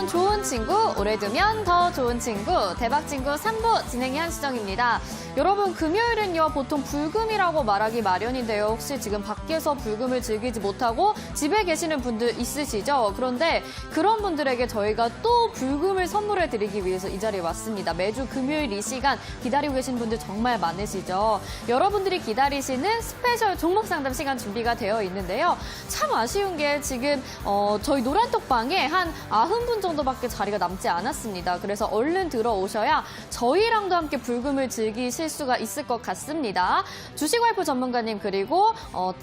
두면 좋은 친구, 오래 두면 더 좋은 친구, 대박친구 3부 진행의 한수정입니다. 여러분, 금요일은요, 보통 불금이라고 말하기 마련인데요. 혹시 지금 밖에서 불금을 즐기지 못하고 집에 계시는 분들 있으시죠? 그런데 그런 분들에게 저희가 또 불금을 선물해 드리기 위해서 이 자리에 왔습니다. 매주 금요일 이 시간 기다리고 계신 분들 정말 많으시죠? 여러분들이 기다리시는 스페셜 종목 상담 시간 준비가 되어 있는데요. 참 아쉬운 게 지금 저희 노란톡방에 한 90분 정도밖에 자리가 남지 않았습니다. 그래서 얼른 들어오셔야 저희랑도 함께 불금을 즐기실 수가 있을 것 같습니다. 주식와이프 전문가님 그리고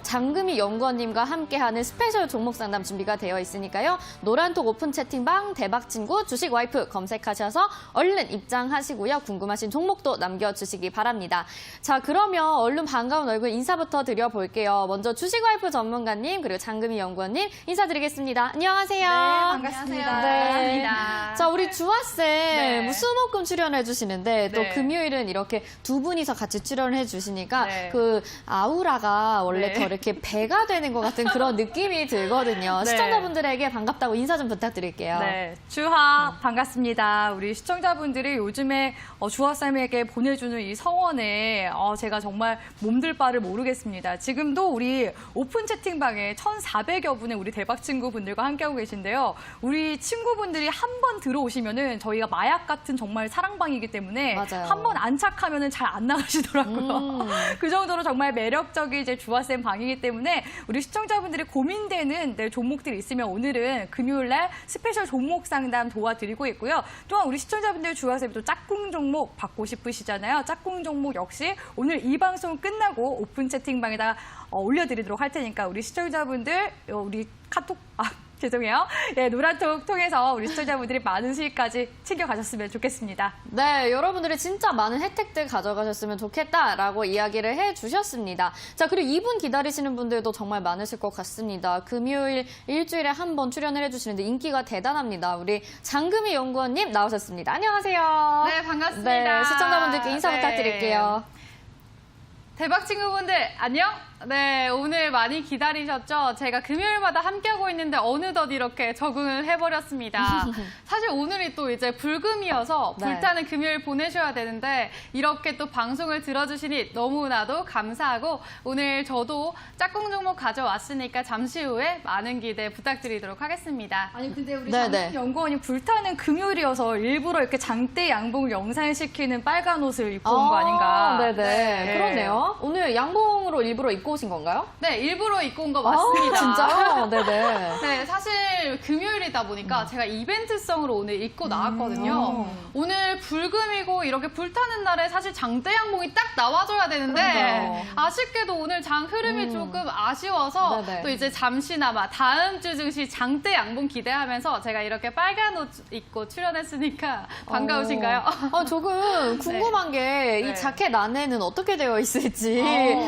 장금희 연구원님과 함께하는 스페셜 종목 상담 준비가 되어 있으니까요. 노란톡 오픈 채팅방 대박친구 주식와이프 검색하셔서 얼른 입장하시고요. 궁금하신 종목도 남겨주시기 바랍니다. 자, 그러면 얼른 반가운 얼굴 인사부터 드려볼게요. 먼저 주식와이프 전문가님 그리고 장금희 연구원님 인사드리겠습니다. 안녕하세요. 네, 반갑습니다. 네. 반갑습니다. 자, 우리 주화쌤 네. 수목금 출연해 주시는데 또 네. 금요일은 이렇게 두 분이서 같이 출연해 주시니까 네. 그 아우라가 원래 네. 더 이렇게 배가 되는 것 같은 그런 느낌이 들거든요. 네. 시청자분들에게 반갑다고 인사 좀 부탁드릴게요. 네, 주하 반갑습니다. 우리 시청자분들이 요즘에 주하쌤에게 보내주는 이 성원에 제가 정말 몸둘 바를 모르겠습니다. 지금도 우리 오픈 채팅방에 1,400여 분의 우리 대박 친구분들과 함께하고 계신데요. 우리 친구분들이 한 번 들어오시면은 저희가 마약 같은 정말 사랑방이기 때문에 맞아요. 한 번 안착하면은 잘 안 나가시더라고요. 그 정도로 정말 매력적인 이제 주하쌤 방이기 때문에 우리 시청자분들이 고민되는 종목들이 있으면 오늘은 금요일날 스페셜 종목 상담 도와드리고 있고요. 또한 우리 시청자분들 주하쌤 또 짝꿍 종목 받고 싶으시잖아요. 짝꿍 종목 역시 오늘 이 방송 끝나고 오픈 채팅방에다가 올려드리도록 할 테니까 우리 시청자분들 우리 카톡 죄송해요. 예, 노란톡 통해서 우리 시청자분들이 많은 수익까지 챙겨가셨으면 좋겠습니다. 네, 여러분들이 진짜 많은 혜택들 가져가셨으면 좋겠다라고 이야기를 해주셨습니다. 자, 그리고 이분 기다리시는 분들도 정말 많으실 것 같습니다. 금요일 일주일에 한 번 출연을 해주시는데 인기가 대단합니다. 우리 장금희 연구원님 나오셨습니다. 안녕하세요. 네, 반갑습니다. 네, 시청자분들께 인사 네. 부탁드릴게요. 대박 친구분들 안녕? 네, 오늘 많이 기다리셨죠? 제가 금요일마다 함께하고 있는데 어느덧 이렇게 적응을 해버렸습니다. 사실 오늘이 또 이제 불금이어서 네. 불타는 금요일 보내셔야 되는데 이렇게 또 방송을 들어주시니 너무나도 감사하고 오늘 저도 짝꿍 종목 가져왔으니까 잠시 후에 많은 기대 부탁드리도록 하겠습니다. 아니 근데 우리 네네. 장금 연구원이 불타는 금요일이어서 일부러 이렇게 장대 양봉 영상시키는 빨간 옷을 입고 온 거 아닌가. 네네. 네. 그렇네요. 오늘 양봉으로 일부러 입고 오신 건가요? 네, 일부러 입고 온 거 맞습니다. 진짜요? 네네. 네, 사실 금요일이다 보니까 제가 이벤트성으로 오늘 입고 나왔거든요. 오늘 불금이고 이렇게 불타는 날에 사실 장대 양봉이 딱 나와줘야 되는데 그러니까요. 아쉽게도 오늘 장 흐름이 조금 아쉬워서 네네. 또 이제 잠시나마 다음 주 증시 장대 양봉 기대하면서 제가 이렇게 빨간 옷 입고 출연했으니까 반가우신가요? 조금 궁금한 게 이 네. 자켓 안에는 어떻게 되어 있을지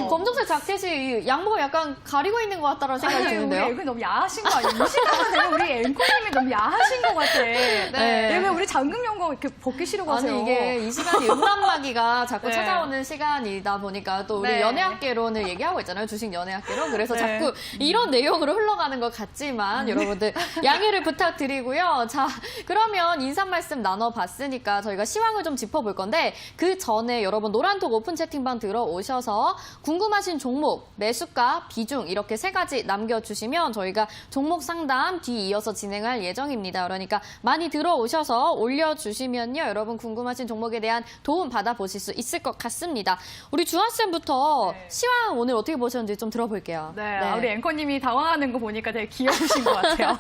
검정색 자켓이 이 양복을 약간 가리고 있는 것 같다는 생각이 아니, 우리 드는데요. 앵커 너무 야하신 거 아니에요? 이 시간은 우리 앵커님이 너무 야하신 것 같아. 네. 왜 우리 장금 연구 이렇게 벗기 싫어 하세요? 아니 이게 이 시간이 음란마귀가 자꾸 네. 찾아오는 시간이다 보니까 또 우리 네. 연애학개론을 얘기하고 있잖아요. 주식 연애학개론. 그래서 네. 자꾸 이런 내용으로 흘러가는 것 같지만 여러분들 양해를 부탁드리고요. 자, 그러면 인사 말씀 나눠봤으니까 저희가 시황을 좀 짚어볼 건데 그 전에 여러분 노란톡 오픈 채팅방 들어오셔서 궁금하신 종목, 매수가, 비중 이렇게 세 가지 남겨주시면 저희가 종목 상담 뒤 이어서 진행할 예정입니다. 그러니까 많이 들어오셔서 올려주시면요. 여러분 궁금하신 종목에 대한 도움 받아보실 수 있을 것 같습니다. 우리 주한쌤부터 네. 시황 오늘 어떻게 보셨는지 좀 들어볼게요. 네, 우리 앵커님이 당황하는 거 보니까 되게 귀여우신 것 같아요.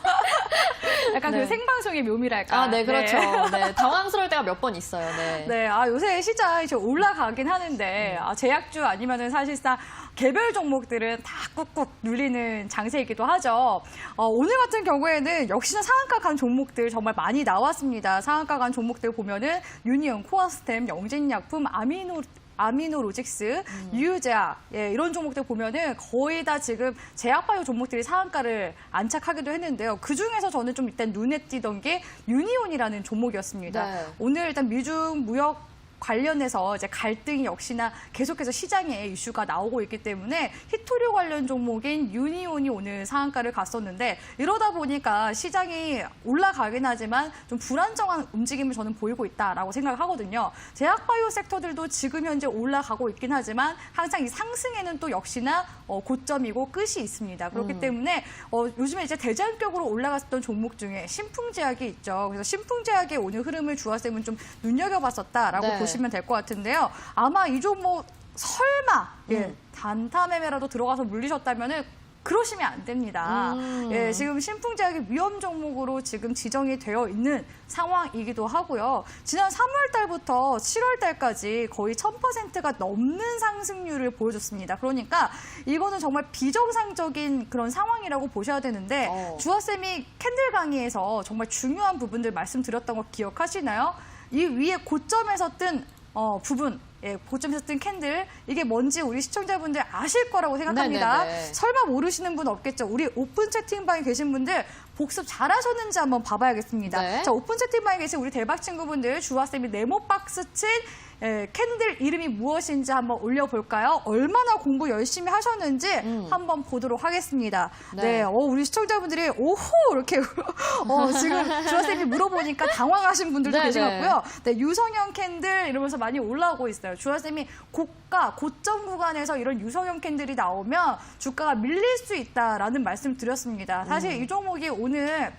약간 네. 그 생방송의 묘미랄까. 아, 네, 그렇죠. 네, 당황스러울 때가 몇 번 있어요. 네. 네, 요새 시장 이제 올라가긴 하는데, 제약주 아니면은 사실상 개별 종목들은 다 꾹꾹 눌리는 장세이기도 하죠. 오늘 같은 경우에는 역시나 상한가 간 종목들 정말 많이 나왔습니다. 상한가 간 종목들 보면은 유니온, 코어스템, 영진약품, 아미노로직스, 유유제약 이런 종목들 보면은 거의 다 지금 제약바이오 종목들이 상한가를 안착하기도 했는데요. 그중에서 저는 좀 일단 눈에 띄던 게 유니온이라는 종목이었습니다. 네. 오늘 일단 미중 무역 관련해서 이제 갈등이 역시나 계속해서 시장에 이슈가 나오고 있기 때문에 히토류 관련 종목인 유니온이 오늘 상한가를 갔었는데 이러다 보니까 시장이 올라가긴 하지만 좀 불안정한 움직임을 저는 보이고 있다라고 생각을 하거든요. 제약바이오 섹터들도 지금 현재 올라가고 있긴 하지만 항상 이 상승에는 또 역시나 고점이고 끝이 있습니다. 그렇기 때문에 요즘에 이제 대장격으로 올라갔던 종목 중에 신풍제약이 있죠. 그래서 신풍제약의 오늘 흐름을 주화쌤은 좀 눈여겨봤었다라고 네. 보시면 될 것 같은데요. 아마 이 종목 설마 단타 매매라도 들어가서 물리셨다면은 그러시면 안 됩니다. 예, 지금 신풍제약이 위험 종목으로 지금 지정이 되어 있는 상황이기도 하고요. 지난 3월 달부터 7월 달까지 거의 1000%가 넘는 상승률을 보여줬습니다. 그러니까 이거는 정말 비정상적인 그런 상황이라고 보셔야 되는데 주화쌤이 캔들 강의에서 정말 중요한 부분들 말씀드렸던 거 기억하시나요? 이 위에 고점에서 뜬 부분, 고점에서 뜬 캔들, 이게 뭔지 우리 시청자분들 아실 거라고 생각합니다. 네네네. 설마 모르시는 분 없겠죠? 우리 오픈 채팅방에 계신 분들 복습 잘하셨는지 한번 봐봐야겠습니다. 네. 자, 오픈 채팅방에 계신 우리 대박 친구분들, 주화쌤이 네모박스 친 캔들 이름이 무엇인지 한번 올려볼까요? 얼마나 공부 열심히 하셨는지 한번 보도록 하겠습니다. 네. 우리 시청자분들이 오호 이렇게 지금 주화쌤이 물어보니까 당황하신 분들도 네네. 계신 것 같고요. 네, 유성형 캔들 이러면서 많이 올라오고 있어요. 주화쌤이 고점 구간에서 이런 유성형 캔들이 나오면 주가가 밀릴 수 있다라는 말씀을 드렸습니다. 사실 이 종목이 오늘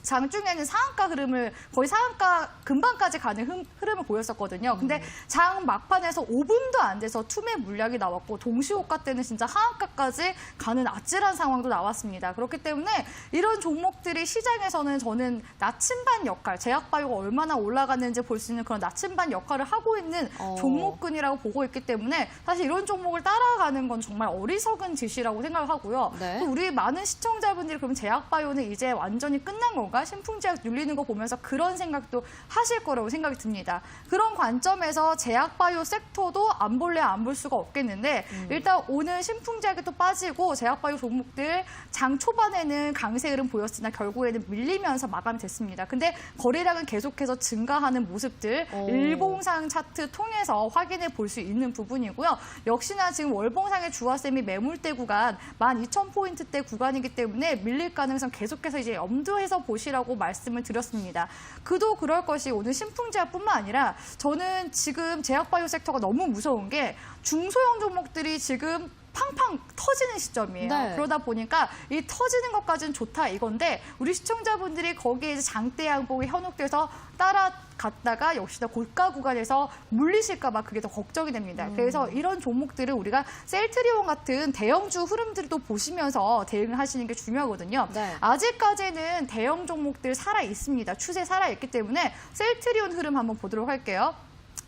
장중에는 상한가 흐름을 거의 상한가 근방까지 가는 흐름을 보였었거든요. 근데 장 막판에서 5분도 안 돼서 투매 물량이 나왔고 동시호가 때는 진짜 하한가까지 가는 아찔한 상황도 나왔습니다. 그렇기 때문에 이런 종목들이 시장에서는 저는 나침반 역할, 제약바이오가 얼마나 올라갔는지 볼 수 있는 그런 나침반 역할을 하고 있는 종목군이라고 보고 있기 때문에 사실 이런 종목을 따라가는 건 정말 어리석은 짓이라고 생각을 하고요. 네. 또 우리 많은 시청자분들이 그럼 제약바이오는 이제 완전히 끝난 건가? 신풍제약 눌리는 거 보면서 그런 생각도 하실 거라고 생각이 듭니다. 그런 관점에서 제약바이오 섹터도 안 볼래 안 볼 수가 없겠는데 일단 오늘 신풍제약이 또 빠지고 제약바이오 종목들 장 초반에는 강세 흐름 보였으나 결국에는 밀리면서 마감됐습니다. 근데 거래량은 계속해서 증가하는 모습들 일봉상 차트 통해서 확인해 볼 수 있는 부분이고요. 역시나 지금 월봉상의 주화쌤이 매물대 구간 12,000포인트대 구간이기 때문에 밀릴 가능성 계속해서 이제 염두해서 보시라고 말씀을 드렸습니다. 그도 그럴 것이 오늘 신풍제약뿐만 아니라 저는 지금 제약바이오 섹터가 너무 무서운 게 중소형 종목들이 지금 팡팡 터지는 시점이에요. 네. 그러다 보니까 이 터지는 것까지는 좋다 이건데 우리 시청자분들이 거기에 이제 장대 양봉이 현혹돼서 따라갔다가 역시나 고가 구간에서 물리실까 봐 그게 더 걱정이 됩니다. 그래서 이런 종목들을 우리가 셀트리온 같은 대형주 흐름들도 보시면서 대응을 하시는 게 중요하거든요. 네. 아직까지는 대형 종목들 살아 있습니다. 추세 살아 있기 때문에 셀트리온 흐름 한번 보도록 할게요.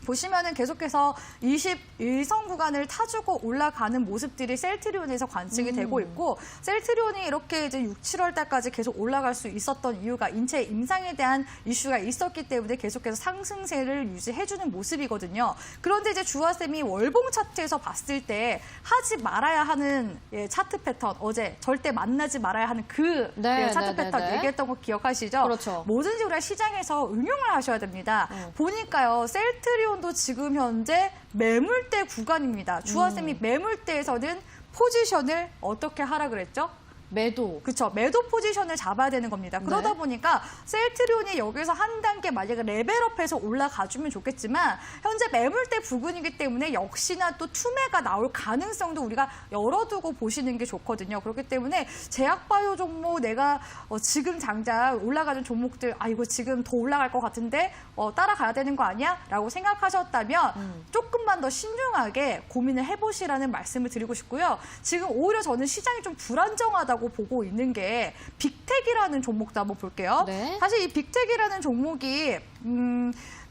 보시면은 계속해서 21선 구간을 타주고 올라가는 모습들이 셀트리온에서 관측이 되고 있고 셀트리온이 이렇게 이제 6, 7월 달까지 계속 올라갈 수 있었던 이유가 인체 임상에 대한 이슈가 있었기 때문에 계속해서 상승세를 유지해주는 모습이거든요. 그런데 이제 주화쌤이 월봉 차트에서 봤을 때 하지 말아야 하는 차트 패턴 어제 절대 만나지 말아야 하는 그 차트 패턴 얘기했던 거 기억하시죠? 그렇죠. 뭐든지 우리가 시장에서 응용을 하셔야 됩니다. 보니까요. 셀트리온도 지금 현재 매물대 구간입니다. 주화쌤이 매물대에서는 포지션을 어떻게 하라 그랬죠? 매도. 그렇죠. 매도 포지션을 잡아야 되는 겁니다. 그러다 네. 보니까 셀트리온이 여기서 한 단계 만약에 레벨업해서 올라가주면 좋겠지만 현재 매물대 부근이기 때문에 역시나 또 투매가 나올 가능성도 우리가 열어두고 보시는 게 좋거든요. 그렇기 때문에 제약바이오 종목 내가 지금 당장 올라가는 종목들 이거 지금 더 올라갈 것 같은데 따라가야 되는 거 아니야? 라고 생각하셨다면 조금만 더 신중하게 고민을 해보시라는 말씀을 드리고 싶고요. 지금 오히려 저는 시장이 좀 불안정하다고 보고 있는 게 빅텍이라는 종목도 한번 볼게요. 네. 사실 이 빅텍이라는 종목이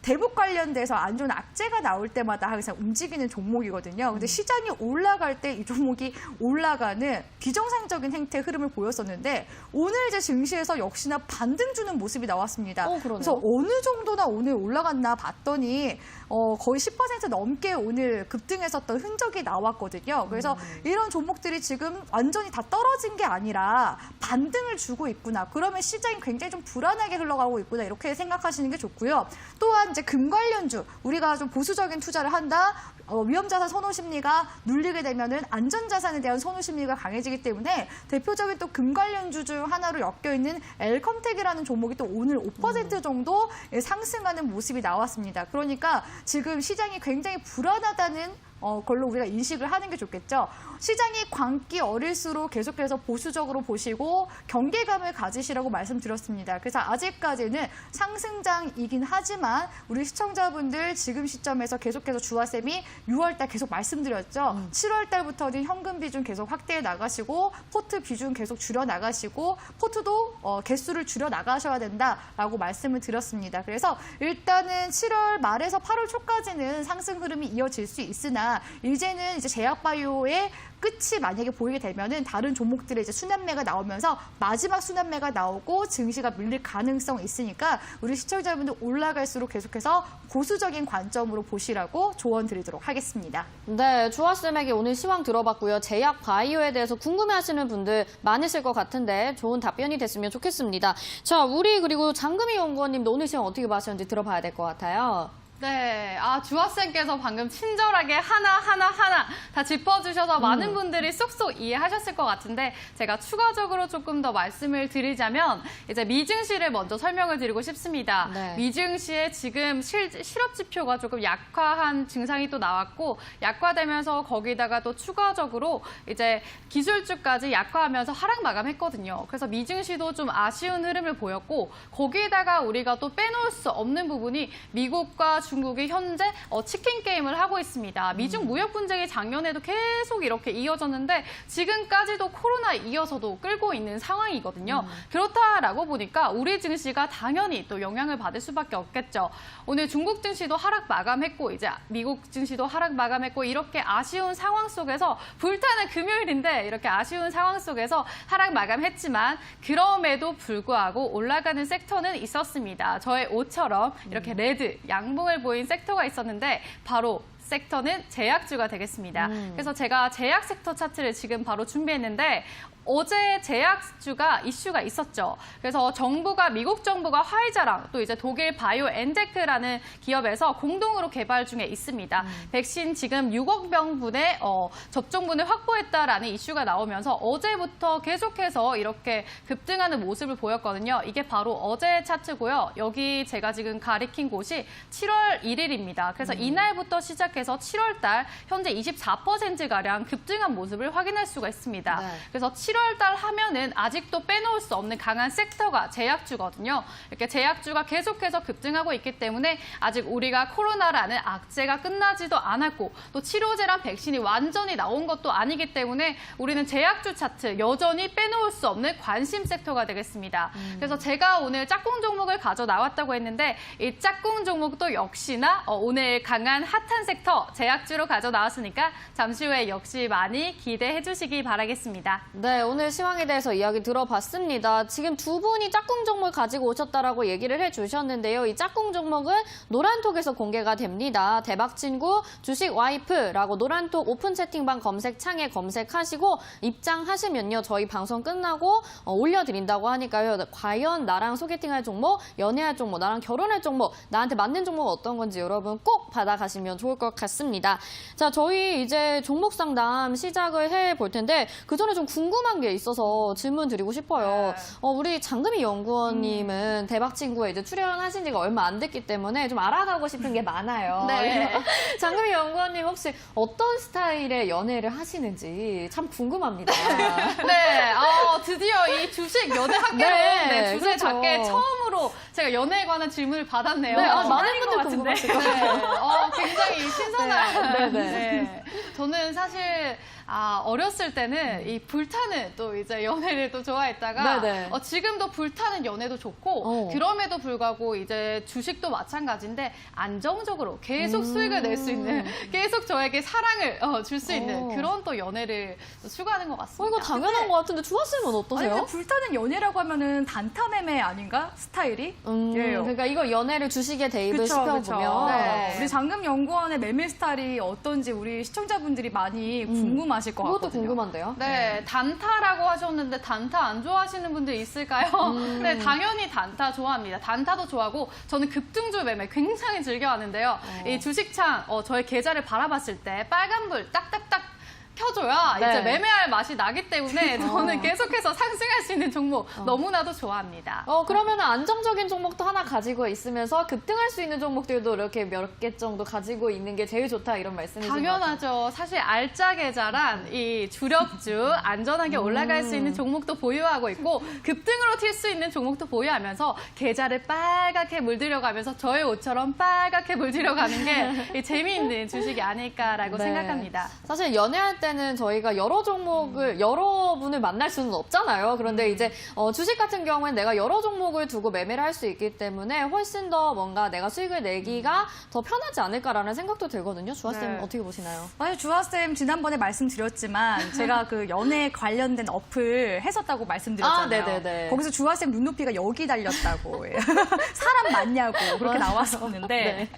대북 관련돼서 안 좋은 악재가 나올 때마다 항상 움직이는 종목이거든요. 근데 시장이 올라갈 때 이 종목이 올라가는 비정상적인 행태 흐름을 보였었는데 오늘 이제 증시에서 역시나 반등 주는 모습이 나왔습니다. 그러네요. 그래서 어느 정도나 오늘 올라갔나 봤더니 거의 10% 넘게 오늘 급등했었던 흔적이 나왔거든요. 그래서 이런 종목들이 지금 완전히 다 떨어진 게 아니라 반등을 주고 있구나. 그러면 시장이 굉장히 좀 불안하게 흘러가고 있구나. 이렇게 생각하시는 게 좋고요. 또한 이제 금 관련주, 우리가 좀 보수적인 투자를 한다. 위험자산 선호 심리가 눌리게 되면은 안전자산에 대한 선호 심리가 강해지기 때문에 대표적인 또 금 관련주 중 하나로 엮여 있는 엘컴텍이라는 종목이 또 오늘 5% 정도 상승하는 모습이 나왔습니다. 그러니까 지금 시장이 굉장히 불안하다는 걸로 우리가 인식을 하는 게 좋겠죠. 시장이 광기 어릴수록 계속해서 보수적으로 보시고 경계감을 가지시라고 말씀드렸습니다. 그래서 아직까지는 상승장이긴 하지만 우리 시청자분들 지금 시점에서 계속해서 주화쌤이 6월달 계속 말씀드렸죠. 7월달부터는 현금 비중 계속 확대해 나가시고 포트 비중 계속 줄여 나가시고 포트도 개수를 줄여 나가셔야 된다라고 말씀을 드렸습니다. 그래서 일단은 7월 말에서 8월 초까지는 상승 흐름이 이어질 수 있으나 이제는 이제 제약바이오의 끝이 만약에 보이게 되면은 다른 종목들의 이제 순환매가 나오면서 마지막 순환매가 나오고 증시가 밀릴 가능성이 있으니까 우리 시청자분들 올라갈수록 계속해서 보수적인 관점으로 보시라고 조언 드리도록 하겠습니다. 네, 주화쌤에게 오늘 시황 들어봤고요. 제약 바이오에 대해서 궁금해하시는 분들 많으실 것 같은데 좋은 답변이 됐으면 좋겠습니다. 자, 우리 그리고 장금희 연구원님도 오늘 시황 어떻게 봐셨는지 들어봐야 될 것 같아요. 네, 주하쌤께서 방금 친절하게 하나하나 다 짚어주셔서 많은 분들이 쏙쏙 이해하셨을 것 같은데 제가 추가적으로 조금 더 말씀을 드리자면 이제 미증시를 먼저 설명을 드리고 싶습니다. 네. 미증시에 지금 실업 지표가 조금 약화한 증상이 또 나왔고 약화되면서 거기다가 또 추가적으로 이제 기술주까지 약화하면서 하락 마감했거든요. 그래서 미증시도 좀 아쉬운 흐름을 보였고 거기에다가 우리가 또 빼놓을 수 없는 부분이 미국과 중국이 현재 치킨 게임을 하고 있습니다. 미중 무역 분쟁이 작년에도 계속 이렇게 이어졌는데 지금까지도 코로나 이어서도 끌고 있는 상황이거든요. 그렇다라고 보니까 우리 증시가 당연히 또 영향을 받을 수밖에 없겠죠. 오늘 중국 증시도 하락 마감했고 이제 미국 증시도 하락 마감했고 이렇게 아쉬운 상황 속에서 불타는 금요일인데 이렇게 아쉬운 상황 속에서 하락 마감했지만 그럼에도 불구하고 올라가는 섹터는 있었습니다. 저의 옷처럼 이렇게 레드, 양봉을 보인 섹터가 있었는데 바로 섹터는 제약주가 되겠습니다. 그래서 제가 제약 섹터 차트를 지금 바로 준비했는데 어제 제약주가 이슈가 있었죠. 그래서 미국 정부가 화이자랑 또 이제 독일 바이오엔테크라는 기업에서 공동으로 개발 중에 있습니다. 백신 지금 6억 명분의 접종분을 확보했다라는 이슈가 나오면서 어제부터 계속해서 이렇게 급등하는 모습을 보였거든요. 이게 바로 어제 차트고요. 여기 제가 지금 가리킨 곳이 7월 1일입니다. 그래서 이날부터 시작해서 7월 달 현재 24%가량 급등한 모습을 확인할 수가 있습니다. 네. 그래서 7월 달 하면은 아직도 빼놓을 수 없는 강한 섹터가 제약주거든요. 이렇게 제약주가 계속해서 급등하고 있기 때문에 아직 우리가 코로나라는 악재가 끝나지도 않았고 또 치료제랑 백신이 완전히 나온 것도 아니기 때문에 우리는 제약주 차트 여전히 빼놓을 수 없는 관심 섹터가 되겠습니다. 그래서 제가 오늘 짝꿍 종목을 가져 나왔다고 했는데 이 짝꿍 종목도 역시나 오늘 강한 핫한 섹터 제약주로 가져 나왔으니까 잠시 후에 역시 많이 기대해 주시기 바라겠습니다. 네, 오늘 시황에 대해서 이야기 들어봤습니다. 지금 두 분이 짝꿍 종목을 가지고 오셨다라고 얘기를 해주셨는데요. 이 짝꿍 종목은 노란톡에서 공개가 됩니다. 대박친구 주식 와이프라고 노란톡 오픈 채팅방 검색창에 검색하시고 입장하시면요. 저희 방송 끝나고 올려드린다고 하니까요. 과연 나랑 소개팅할 종목, 연애할 종목, 나랑 결혼할 종목, 나한테 맞는 종목 어떤 건지 여러분 꼭 받아가시면 좋을 것 같습니다. 자, 저희 이제 종목 상담 시작을 해볼 텐데 그 전에 좀 궁금한 게 있어서 질문 드리고 싶어요. 우리 장금희 연구원님은 대박친구에 이제 출연하신 지가 얼마 안 됐기 때문에 좀 알아가고 싶은 게 많아요. 네. 장금희 연구원님 혹시 어떤 스타일의 연애를 하시는지 참 궁금합니다. 네, 드디어 이 주식 연애 학계로 네, 주제 그렇죠. 밖에 처음으로 제가 연애에 관한 질문을 받았네요. 네, 많은 아닌 것 분들 같은데. 궁금하실 거예요. 네, 굉장히 신선한. 네. 네. 저는 사실 어렸을 때는 이 불타는 또 이제 연애를 또 좋아했다가 네네. 지금도 불타는 연애도 좋고 그럼에도 불구하고 이제 주식도 마찬가지인데 안정적으로 계속 수익을 낼 수 있는 계속 저에게 사랑을 줄 수 있는 그런 또 연애를 또 추구하는 것 같습니다. 이거 당연한 것 같은데 주하쌤은 아니, 어떠세요? 근데 불타는 연애라고 하면은 단타매매 아닌가? 스타일이? 예. 그러니까 이거 연애를 주식에 대입을 그쵸. 시켜보면 네. 우리 장금 연구원의 매매 스타일이 어떤지 우리 시청자분들이 많이 궁금하시죠. 궁금하실 것 그것도 같거든요. 궁금한데요. 네, 단타라고 하셨는데 단타 안 좋아하시는 분들 있을까요? 네, 당연히 단타 좋아합니다. 단타도 좋아하고 저는 급등주 매매 굉장히 즐겨하는데요. 이 주식창 저의 계좌를 바라봤을 때 빨간불 딱딱딱 켜줘야 네. 이제 매매할 맛이 나기 때문에 저는 계속해서 상승할 수 있는 종목 너무나도 좋아합니다. 그러면 안정적인 종목도 하나 가지고 있으면서 급등할 수 있는 종목들도 이렇게 몇 개 정도 가지고 있는 게 제일 좋다 이런 말씀이신 것 같아요. 당연하죠. 사실 알짜 계좌란 이 주력주 안전하게 올라갈 수 있는 종목도 보유하고 있고 급등으로 튈 수 있는 종목도 보유하면서 계좌를 빨갛게 물들여가면서 저의 옷처럼 빨갛게 물들여가는 게 재미있는 주식이 아닐까라고 네. 생각합니다. 사실 연애할 때는 저희가 여러 종목을 여러 분을 만날 수는 없잖아요. 그런데 이제 주식 같은 경우에는 내가 여러 종목을 두고 매매를 할 수 있기 때문에 훨씬 더 뭔가 내가 수익을 내기가 더 편하지 않을까라는 생각도 들거든요. 주하쌤 네. 어떻게 보시나요? 사실 주하쌤 지난번에 말씀드렸지만 제가 그 연애 관련된 어플 했었다고 말씀드렸잖아요. 네네네. 거기서 주하쌤 눈높이가 여기 달렸다고 사람 맞냐고 그렇게 나왔었는데 네.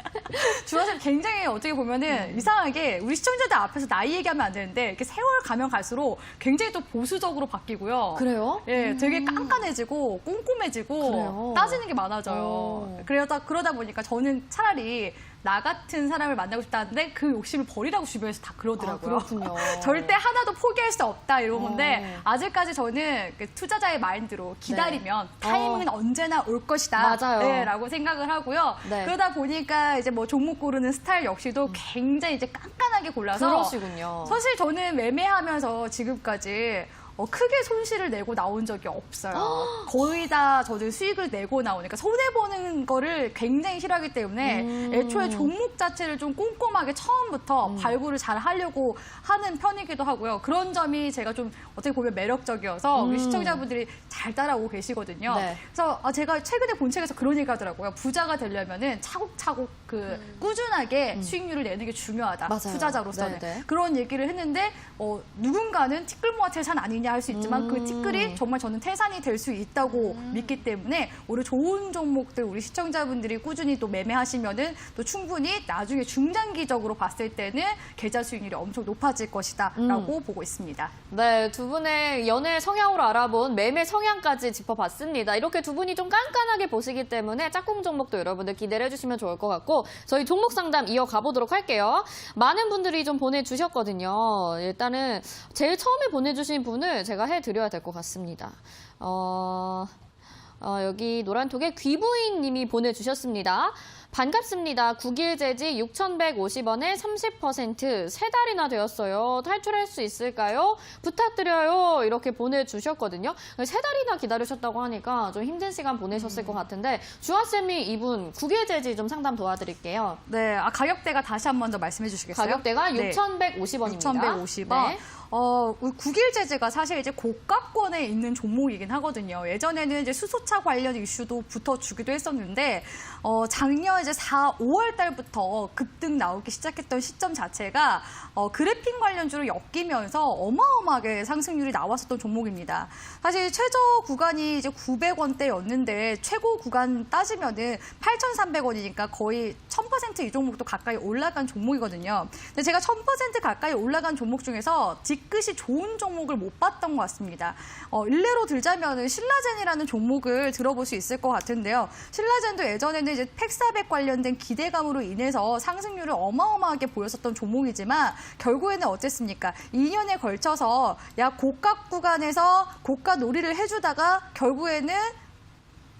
주하쌤 굉장히 어떻게 보면은 이상하게 우리 시청자들 앞에서 나이 얘기하면 안 되는데 이렇게 세월 가면 갈수록 굉장히 또 보수적으로 바뀌고요. 그래요? 예, 되게 깐깐해지고 꼼꼼해지고 그래요? 따지는 게 많아져요. 그러다 보니까 저는 차라리 나 같은 사람을 만나고 싶다는데 그 욕심을 버리라고 주변에서 다 그러더라고요. 그렇군요. 절대 하나도 포기할 수 없다 이런 건데 아직까지 저는 그 투자자의 마인드로 기다리면 타이밍은 언제나 올 것이다. 맞아요. 네, 라고 생각을 하고요. 네. 그러다 보니까 이제 뭐 종목 고르는 스타일 역시도 굉장히 이제 깐깐하게 골라서 그러시군요. 사실 저는 매매하면서 지금까지 크게 손실을 내고 나온 적이 없어요. 거의 다 저도 수익을 내고 나오니까 손해보는 거를 굉장히 싫어하기 때문에 애초에 종목 자체를 좀 꼼꼼하게 처음부터 발굴을 잘 하려고 하는 편이기도 하고요. 그런 점이 제가 좀 어떻게 보면 매력적이어서 우리 시청자분들이 잘 따라오고 계시거든요. 네. 그래서 제가 최근에 본 책에서 그런 얘기 하더라고요. 부자가 되려면은 차곡차곡 꾸준하게 수익률을 내는 게 중요하다. 맞아요. 투자자로서는. 네네. 그런 얘기를 했는데 누군가는 티끌모아 태산 아니냐 할 수 있지만 그 티끌이 정말 저는 태산이 될 수 있다고 믿기 때문에 오히려 좋은 종목들 우리 시청자분들이 꾸준히 또 매매하시면은 또 충분히 나중에 중장기적으로 봤을 때는 계좌 수익률이 엄청 높아질 것이다라고 보고 있습니다. 네, 두 분의 연애 성향으로 알아본 매매 성향까지 짚어봤습니다. 이렇게 두 분이 좀 깐깐하게 보시기 때문에 짝꿍 종목도 여러분들 기대를 해주시면 좋을 것 같고 저희 종목 상담 이어가 보도록 할게요. 많은 분들이 좀 보내주셨거든요. 일단은 제일 처음에 보내주신 분을 제가 해드려야 될 것 같습니다. 여기 노란톡에 귀부인 님이 보내주셨습니다. 반갑습니다. 9일 제지 6,150원에 30% 3달이나 되었어요. 탈출할 수 있을까요? 부탁드려요. 이렇게 보내주셨거든요. 3달이나 기다리셨다고 하니까 좀 힘든 시간 보내셨을 것 같은데 주하쌤이 이분 9일 제지 좀 상담 도와드릴게요. 네, 가격대가 다시 한 번 더 말씀해 주시겠어요? 가격대가 네. 6,150원입니다. 6,150원. 네. 국일제재가 사실 이제 고가권에 있는 종목이긴 하거든요. 예전에는 이제 수소차 관련 이슈도 붙어주기도 했었는데, 작년 이제 5월 달부터 급등 나오기 시작했던 시점 자체가, 그래핀 관련주로 엮이면서 어마어마하게 상승률이 나왔었던 종목입니다. 사실 최저 구간이 이제 900원대였는데, 최고 구간 따지면은 8,300원이니까 거의 1000% 이 종목도 가까이 올라간 종목이거든요. 근데 제가 1000% 가까이 올라간 종목 중에서 뒤끝이 좋은 종목을 못 봤던 것 같습니다. 일례로 들자면은 신라젠이라는 종목을 들어볼 수 있을 것 같은데요. 신라젠도 예전에는 이제 팩사백 관련된 기대감으로 인해서 상승률을 어마어마하게 보였었던 종목이지만 결국에는 어쨌습니까? 2년에 걸쳐서 약 고가 구간에서 고가 놀이를 해주다가 결국에는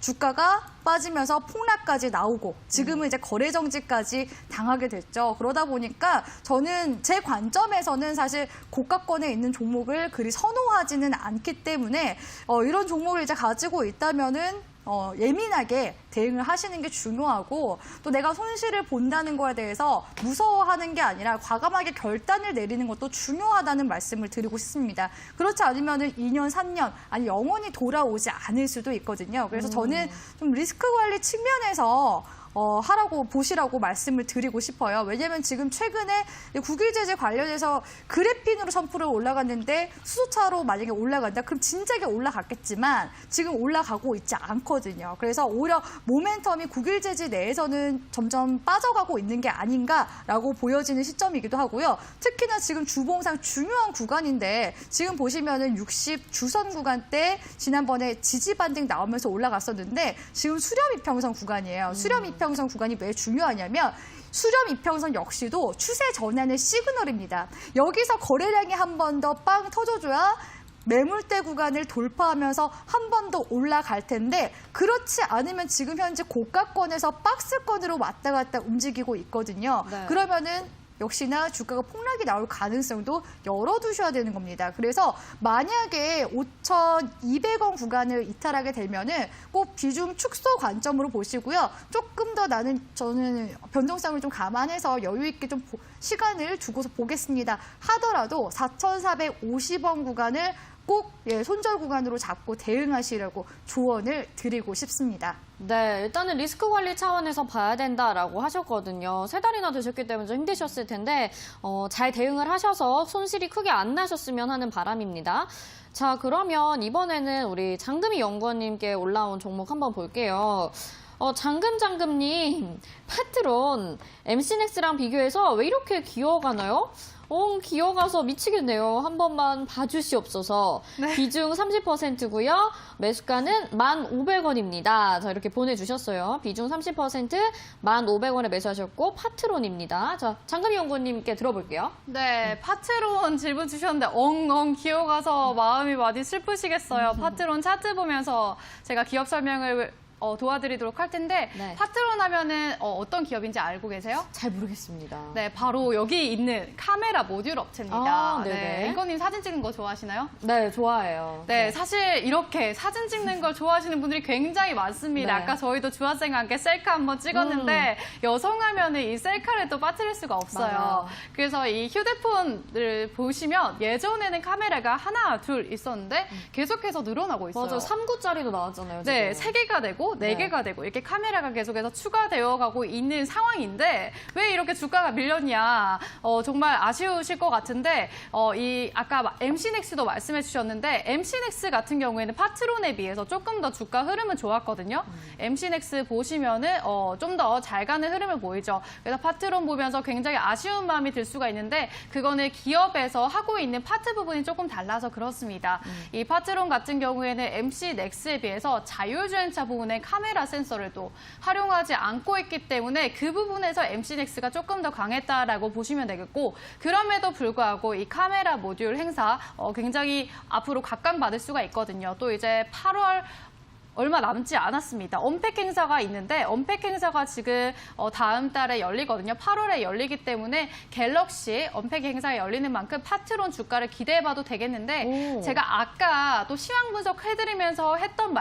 주가가 빠지면서 폭락까지 나오고 지금은 이제 거래 정지까지 당하게 됐죠. 그러다 보니까 저는 제 관점에서는 사실 고가권에 있는 종목을 그리 선호하지는 않기 때문에 이런 종목을 이제 가지고 있다면은 예민하게 대응을 하시는 게 중요하고 또 내가 손실을 본다는 거에 대해서 무서워하는 게 아니라 과감하게 결단을 내리는 것도 중요하다는 말씀을 드리고 싶습니다. 그렇지 않으면 2년, 3년 아니 영원히 돌아오지 않을 수도 있거든요. 그래서 저는 좀 리스크 관리 측면에서 하라고 보시라고 말씀을 드리고 싶어요. 왜냐하면 지금 최근에 국유 제재 관련해서 그래핀으로 1000% 올라갔는데 수소차로 만약에 올라간다, 그럼 진작에 올라갔겠지만 지금 올라가고 있지 않거든요. 그래서 오히려 모멘텀이 국유 제재 내에서는 점점 빠져가고 있는 게 아닌가라고 보여지는 시점이기도 하고요. 특히나 지금 주봉상 중요한 구간인데 지금 보시면은 60 주선 구간대 지난번에 지지 반등 나오면서 올라갔었는데 지금 수렴 이평선 구간이에요. 수렴 이평선 구간이 왜 중요하냐면 수렴 이평선 역시도 추세 전환의 시그널입니다. 여기서 거래량이 한 번 더 빵 터져줘야 매물대 구간을 돌파하면서 한 번 더 올라갈 텐데 그렇지 않으면 지금 현재 고가권에서 박스권으로 왔다 갔다 움직이고 있거든요. 네. 그러면은 역시나 주가가 폭락이 나올 가능성도 열어두셔야 되는 겁니다. 그래서 만약에 5,200원 구간을 이탈하게 되면은 꼭 비중 축소 관점으로 보시고요. 조금 더 저는 변동성을 좀 감안해서 여유 있게 좀 시간을 두고서 보겠습니다. 하더라도 4,450원 구간을 꼭 손절 구간으로 잡고 대응하시라고 조언을 드리고 싶습니다. 네, 일단은 리스크 관리 차원에서 봐야 된다라고 하셨거든요. 3달이나 되셨기 때문에 좀 힘드셨을 텐데 잘 대응을 하셔서 손실이 크게 안 나셨으면 하는 바람입니다. 자, 그러면 이번에는 우리 장금희 연구원님께 올라온 종목 한번 볼게요. 장금님, 파트론, MC넥스랑 비교해서 왜 이렇게 기어가나요? 기어가서 미치겠네요. 한 번만 봐주시옵소서. 네. 비중 30%고요. 매수가는 1,500원입니다. 자, 이렇게 보내주셨어요. 비중 30%, 1,500원에 매수하셨고 파트론입니다. 자, 장금희 연구원님께 들어볼게요. 네, 파트론 질문 주셨는데 엉엉 기어가서 마음이 많이 슬프시겠어요. 파트론 차트 보면서 제가 기업 설명을 도와드리도록 할 텐데 네. 파트론 하면은 어떤 기업인지 알고 계세요? 잘 모르겠습니다. 네, 바로 여기 있는 카메라 모듈 업체입니다. 아, 네네. 네, 앵커님 사진 찍는 거 좋아하시나요? 네, 좋아해요. 네, 사실 이렇게 사진 찍는 걸 좋아하시는 분들이 굉장히 많습니다. 네. 아까 저희도 주화생과 함께 셀카 한번 찍었는데 여성 하면은 이 셀카를 또 빠뜨릴 수가 없어요. 맞아요. 그래서 이 휴대폰을 보시면 예전에는 카메라가 하나, 둘 있었는데 계속해서 늘어나고 있어요. 맞아요. 3구짜리도 나왔잖아요. 지금. 네, 3개가 되고 네. 4개가 되고 이렇게 카메라가 계속해서 추가되어 가고 있는 상황인데 왜 이렇게 주가가 밀렸냐. 정말 아쉬우실 것 같은데 이 아까 MC넥스도 말씀해 주셨는데 MC넥스 같은 경우에는 파트론에 비해서 조금 더 주가 흐름은 좋았거든요. MC넥스 보시면은 좀 더 잘 가는 흐름을 보이죠. 그래서 파트론 보면서 굉장히 아쉬운 마음이 들 수가 있는데 그거는 기업에서 하고 있는 파트 부분이 조금 달라서 그렇습니다. 이 파트론 같은 경우에는 MC넥스에 비해서 자율주행차 부분에 카메라 센서를 또 활용하지 않고 있기 때문에 그 부분에서 MC넥스가 조금 더 강했다라고 보시면 되겠고 그럼에도 불구하고 이 카메라 모듈 행사 굉장히 앞으로 각광받을 수가 있거든요. 또 이제 8월 얼마 남지 않았습니다. 언팩 행사가 있는데 언팩 행사가 지금 다음 달에 열리거든요. 8월에 열리기 때문에 갤럭시 언팩 행사가 열리는 만큼 파트론 주가를 기대해봐도 되겠는데 제가 아까 또 시황 분석해드리면서 했던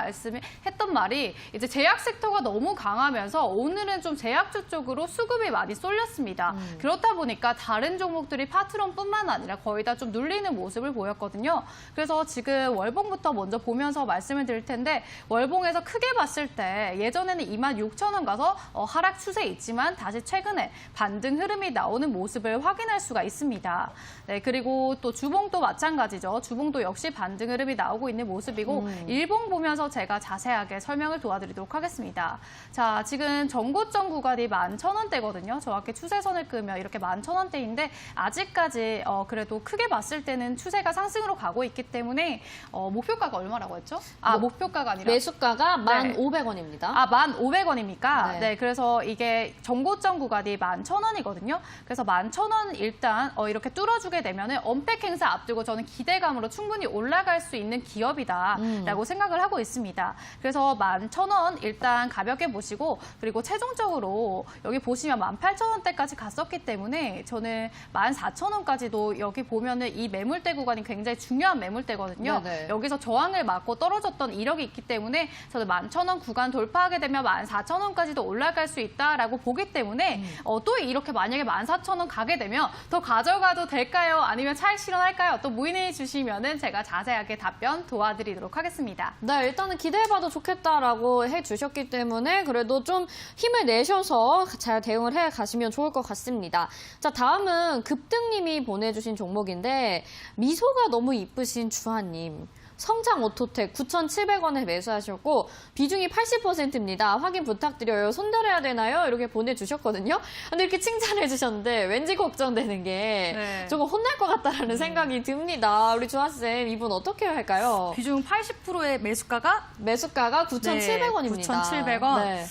말이 이제 제약 섹터가 너무 강하면서 오늘은 좀 제약주 쪽으로 수급이 많이 쏠렸습니다. 그렇다 보니까 다른 종목들이 파트론뿐만 아니라 거의 다 좀 눌리는 모습을 보였거든요. 그래서 지금 월봉부터 먼저 보면서 말씀을 드릴 텐데 월봉에서 크게 봤을 때 예전에는 26,000원 가서 하락 추세 있지만 다시 최근에 반등 흐름이 나오는 모습을 확인할 수가 있습니다. 네, 그리고 또 주봉도 마찬가지죠. 주봉도 역시 반등 흐름이 나오고 있는 모습이고 일봉 보면서 제가 자세하게 설명을 도와드리도록 하겠습니다. 자, 지금 전고점 구간이 11,000원대거든요. 정확히 추세선을 그으면 이렇게 11,000원대인데 아직까지 그래도 크게 봤을 때는 추세가 상승으로 가고 있기 때문에 목표가가 얼마라고 했죠? 목표가가 아니라 매수가가 1,500원입니다. 1,500원입니까? 네. 네, 그래서 이게 전고점 구간이 11,000원이거든요. 그래서 11,000원 일단 이렇게 뚫어주게 되면은 언팩 행사 앞두고 저는 기대감으로 충분히 올라갈 수 있는 기업이다라고 생각을 하고 있습니다. 그래서 11,000원 일단 가볍게 보시고 그리고 최종적으로 여기 보시면 18,000원대까지 갔었기 때문에 저는 14,000원까지도 여기 보면은 이 매물대 구간이 굉장히 중요한 매물대거든요. 네네. 여기서 저항을 맞고 떨어졌던 이력이 있기 때문에 때문에 저도 11,000원 구간 돌파하게 되면 14,000원까지도 올라갈 수 있다라고 보기 때문에 또 이렇게 만약에 14,000원 가게 되면 더 가져가도 될까요? 아니면 차익 실현할까요? 또 문의 주시면은 제가 자세하게 답변 도와드리도록 하겠습니다. 네, 일단은 기대해봐도 좋겠다라고 해주셨기 때문에 그래도 좀 힘을 내셔서 잘 대응을 해 가시면 좋을 것 같습니다. 자, 다음은 급등님이 보내주신 종목인데 미소가 너무 이쁘신 주하님. 성장 오토텍 9,700원에 매수하셨고 비중이 80%입니다. 확인 부탁드려요. 손절해야 되나요? 이렇게 보내주셨거든요. 근데 이렇게 칭찬해 주셨는데 왠지 걱정되는 게 네. 조금 혼날 것 같다라는 생각이 듭니다. 우리 주하쌤 이분 어떻게 할까요? 비중 80%의 매수가가 매수가가 9,700원입니다. 9,700원. 네.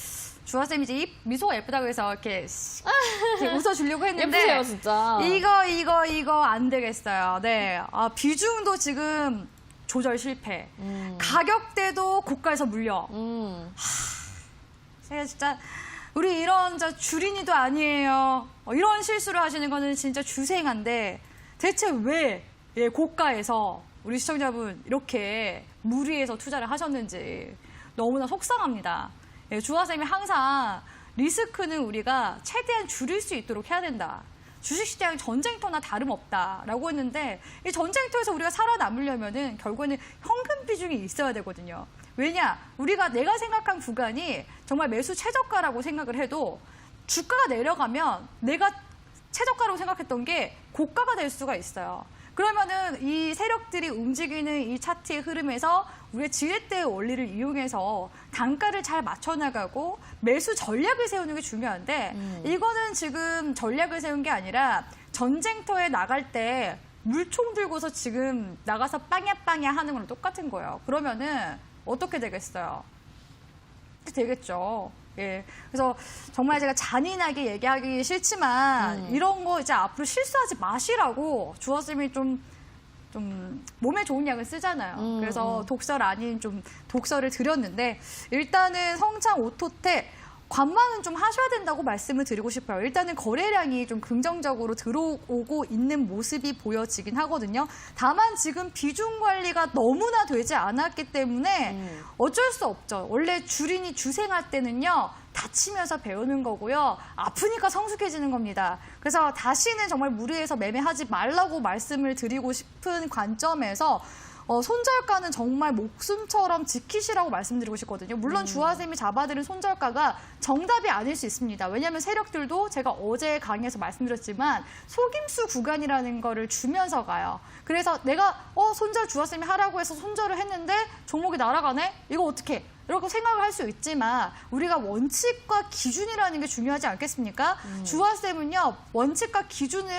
주하쌤이 이제 미소가 예쁘다고 해서 이렇게 웃어주려고 했는데 예쁘세요, 진짜. 이거 안 되겠어요. 네, 비중도 지금 조절 실패. 가격대도 고가에서 물려. 제가 진짜 우리 이런 주린이도 아니에요. 이런 실수를 하시는 거는 진짜 주생한데 대체 왜 고가에서 우리 시청자분 이렇게 무리해서 투자를 하셨는지 너무나 속상합니다. 주하쌤이 항상 리스크는 우리가 최대한 줄일 수 있도록 해야 된다. 주식시장 전쟁터나 다름없다라고 했는데 이 전쟁터에서 우리가 살아남으려면은 결국에는 현금 비중이 있어야 되거든요. 왜냐? 내가 생각한 구간이 정말 매수 최저가라고 생각을 해도 주가가 내려가면 내가 최저가라고 생각했던 게 고가가 될 수가 있어요. 그러면은 이 세력들이 움직이는 이 차트의 흐름에서 우리가 지렛대의 원리를 이용해서 단가를 잘 맞춰나가고 매수 전략을 세우는 게 중요한데 이거는 지금 전략을 세운 게 아니라 전쟁터에 나갈 때 물총 들고서 지금 나가서 빵야 하는 거랑 똑같은 거예요. 그러면은 어떻게 되겠어요? 되겠죠. 예. 그래서 정말 제가 잔인하게 얘기하기 싫지만 이런 거 이제 앞으로 실수하지 마시라고 주하쌤이 좀 몸에 좋은 약을 쓰잖아요. 그래서 독설 아닌 좀 독설을 드렸는데 일단은 성창 오토텍 관망은 좀 하셔야 된다고 말씀을 드리고 싶어요. 일단은 거래량이 좀 긍정적으로 들어오고 있는 모습이 보여지긴 하거든요. 다만 지금 비중 관리가 너무나 되지 않았기 때문에 어쩔 수 없죠. 원래 주린이 주생할 때는요. 다치면서 배우는 거고요. 아프니까 성숙해지는 겁니다. 그래서 다시는 정말 무리해서 매매하지 말라고 말씀을 드리고 싶은 관점에서 손절가는 정말 목숨처럼 지키시라고 말씀드리고 싶거든요. 물론 주하쌤이 잡아드린 손절가가 정답이 아닐 수 있습니다. 왜냐하면 세력들도 제가 어제 강의에서 말씀드렸지만 속임수 구간이라는 거를 주면서 가요. 그래서 내가 손절 주하쌤이 하라고 해서 손절을 했는데 종목이 날아가네? 이거 어떻게? 이렇게 생각을 할 수 있지만 우리가 원칙과 기준이라는 게 중요하지 않겠습니까? 주하쌤은요. 원칙과 기준을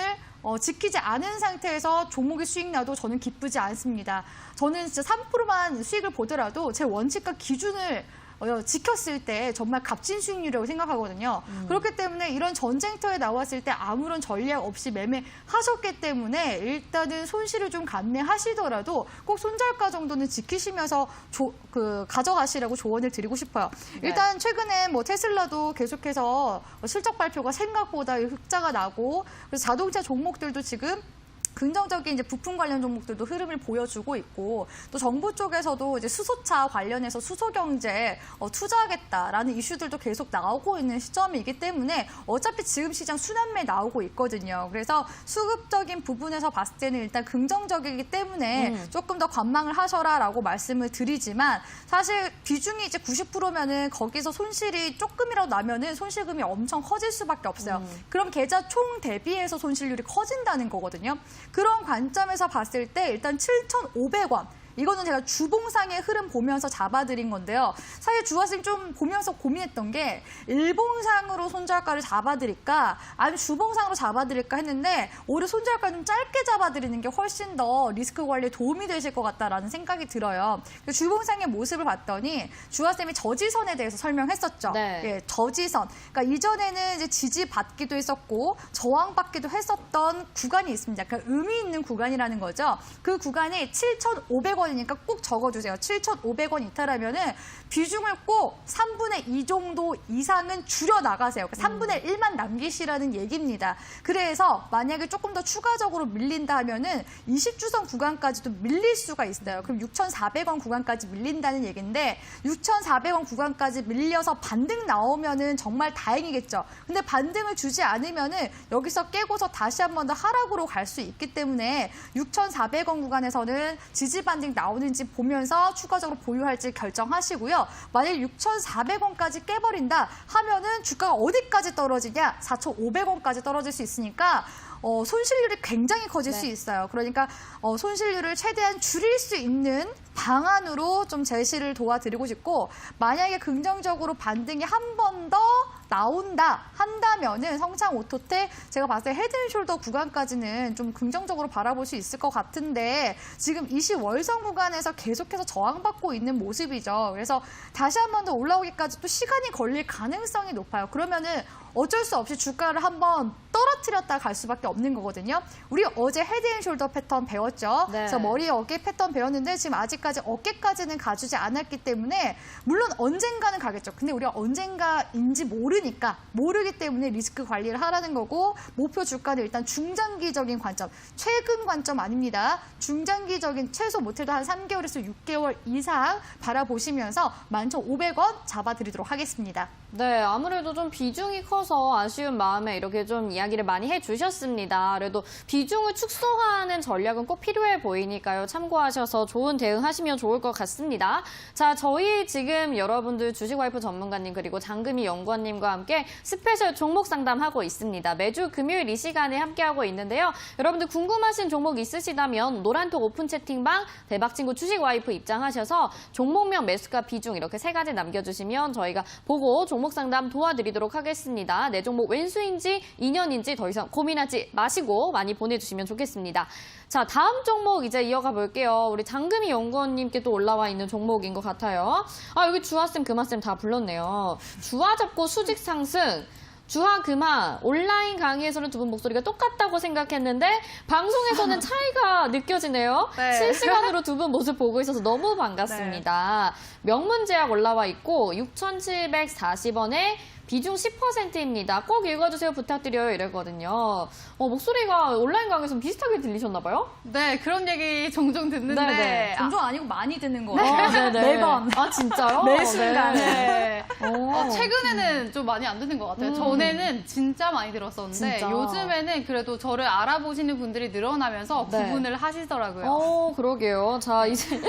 지키지 않은 상태에서 종목이 수익 나도 저는 기쁘지 않습니다. 저는 진짜 3%만 수익을 보더라도 제 원칙과 기준을 지켰을 때 정말 값진 수익률이라고 생각하거든요. 그렇기 때문에 이런 전쟁터에 나왔을 때 아무런 전략 없이 매매하셨기 때문에 일단은 손실을 좀 감내하시더라도 꼭 손절가 정도는 지키시면서 가져가시라고 조언을 드리고 싶어요. 네. 일단 최근에 테슬라도 계속해서 실적 발표가 생각보다 흑자가 나고 그래서 자동차 종목들도 지금 긍정적인 이제 부품 관련 종목들도 흐름을 보여주고 있고 또 정부 쪽에서도 이제 수소차 관련해서 수소 경제에 투자하겠다라는 이슈들도 계속 나오고 있는 시점이기 때문에 어차피 지금 시장 순환매 나오고 있거든요. 그래서 수급적인 부분에서 봤을 때는 일단 긍정적이기 때문에 조금 더 관망을 하셔라라고 말씀을 드리지만 사실 비중이 이제 90%면은 거기서 손실이 조금이라도 나면은 손실금이 엄청 커질 수밖에 없어요. 그럼 계좌 총 대비해서 손실률이 커진다는 거거든요. 그런 관점에서 봤을 때 일단 7,500원. 이거는 제가 주봉상의 흐름 보면서 잡아드린 건데요. 사실 주하쌤 좀 보면서 고민했던 게 일봉상으로 손절가를 잡아드릴까 아니면 주봉상으로 잡아드릴까 했는데 오히려 손절가 좀 짧게 잡아드리는 게 훨씬 더 리스크 관리에 도움이 되실 것 같다라는 생각이 들어요. 주봉상의 모습을 봤더니 주하쌤이 저지선에 대해서 설명했었죠. 네. 예, 저지선. 그러니까 이전에는 이제 지지받기도 했었고 저항받기도 했었던 구간이 있습니다. 그러니까 의미 있는 구간이라는 거죠. 그 구간이 7,500원 7,500원이니까 꼭 적어주세요. 7,500원 이탈하면은 비중을 꼭 3분의 2 정도 이상은 줄여 나가세요. 3분의 1만 남기시라는 얘기입니다. 그래서 만약에 조금 더 추가적으로 밀린다 하면은 20주선 구간까지도 밀릴 수가 있어요. 그럼 6,400원 구간까지 밀린다는 얘기인데 6,400원 구간까지 밀려서 반등 나오면은 정말 다행이겠죠. 근데 반등을 주지 않으면은 여기서 깨고서 다시 한 번 더 하락으로 갈 수 있기 때문에 6,400원 구간에서는 지지 반등 나오는지 보면서 추가적으로 보유할지 결정하시고요. 만약 6,400원까지 깨버린다 하면은 주가가 어디까지 떨어지냐? 4,500원까지 떨어질 수 있으니까 손실률이 굉장히 커질 수 있어요. 그러니까 손실률을 최대한 줄일 수 있는 방안으로 좀 제시를 도와드리고 싶고 만약에 긍정적으로 반등이 한 번 더 나온다 한다면은 성창 오토텍 제가 봤을 때 헤드앤숄더 구간까지는 좀 긍정적으로 바라볼 수 있을 것 같은데 지금 20월선 구간에서 계속해서 저항받고 있는 모습이죠. 그래서 다시 한 번 더 올라오기까지 또 시간이 걸릴 가능성이 높아요. 그러면은 어쩔 수 없이 주가를 한번 떨어뜨렸다 갈 수밖에 없는 거거든요. 우리 어제 헤드앤숄더 패턴 배웠죠. 네. 그래서 머리 어깨 패턴 배웠는데 지금 아직까지 어깨까지는 가주지 않았기 때문에 물론 언젠가는 가겠죠. 근데 우리가 언젠가인지 모르기 때문에 리스크 관리를 하라는 거고 목표 주가는 일단 중장기적인 관점, 최근 관점 아닙니다. 중장기적인 최소 못해도 한 3개월에서 6개월 이상 바라보시면서 11,500원 잡아드리도록 하겠습니다. 네, 아무래도 좀 비중이 커서 아쉬운 마음에 이렇게 좀 이야기를 많이 해주셨습니다. 그래도 비중을 축소하는 전략은 꼭 필요해 보이니까요. 참고하셔서 좋은 대응하시면 좋을 것 같습니다. 자, 저희 지금 여러분들 주식와이프 전문가님 그리고 장금희 연구원님과 함께 스페셜 종목 상담하고 있습니다. 매주 금요일 이 시간에 함께하고 있는데요. 여러분들 궁금하신 종목 있으시다면 노란톡 오픈 채팅방 대박친구 주식와이프 입장하셔서 종목명 매수가 비중 이렇게 3가지 남겨주시면 저희가 보고 종목 상담 도와드리도록 하겠습니다. 내 종목 왼수인지 2년인지 더 이상 고민하지 마시고 많이 보내주시면 좋겠습니다. 자, 다음 종목 이제 이어가 볼게요. 우리 장금희 연구원님께 또 올라와 있는 종목인 것 같아요. 아, 여기 주화쌤, 금화쌤 다 불렀네요. 주화 잡고 수직 상승. 주화, 금화, 온라인 강의에서는 두 분 목소리가 똑같다고 생각했는데 방송에서는 차이가 느껴지네요. 네. 실시간으로 두 분 모습 보고 있어서 너무 반갑습니다. 명문제약 올라와 있고 6,740원에 비중 10%입니다. 꼭 읽어주세요 부탁드려요 이랬거든요. 목소리가 온라인 강의에서는 비슷하게 들리셨나 봐요? 네, 그런 얘기 종종 듣는데 네네. 종종 아니고 많이 듣는 거 같아요. 네네. 매번. 아, 진짜요? 매 순간. 네. 오. 최근에는 좀 많이 안 듣는 것 같아요. 전에는 진짜 많이 들었었는데 진짜. 요즘에는 그래도 저를 알아보시는 분들이 늘어나면서 네. 구분을 하시더라고요. 그러게요. 자, 이제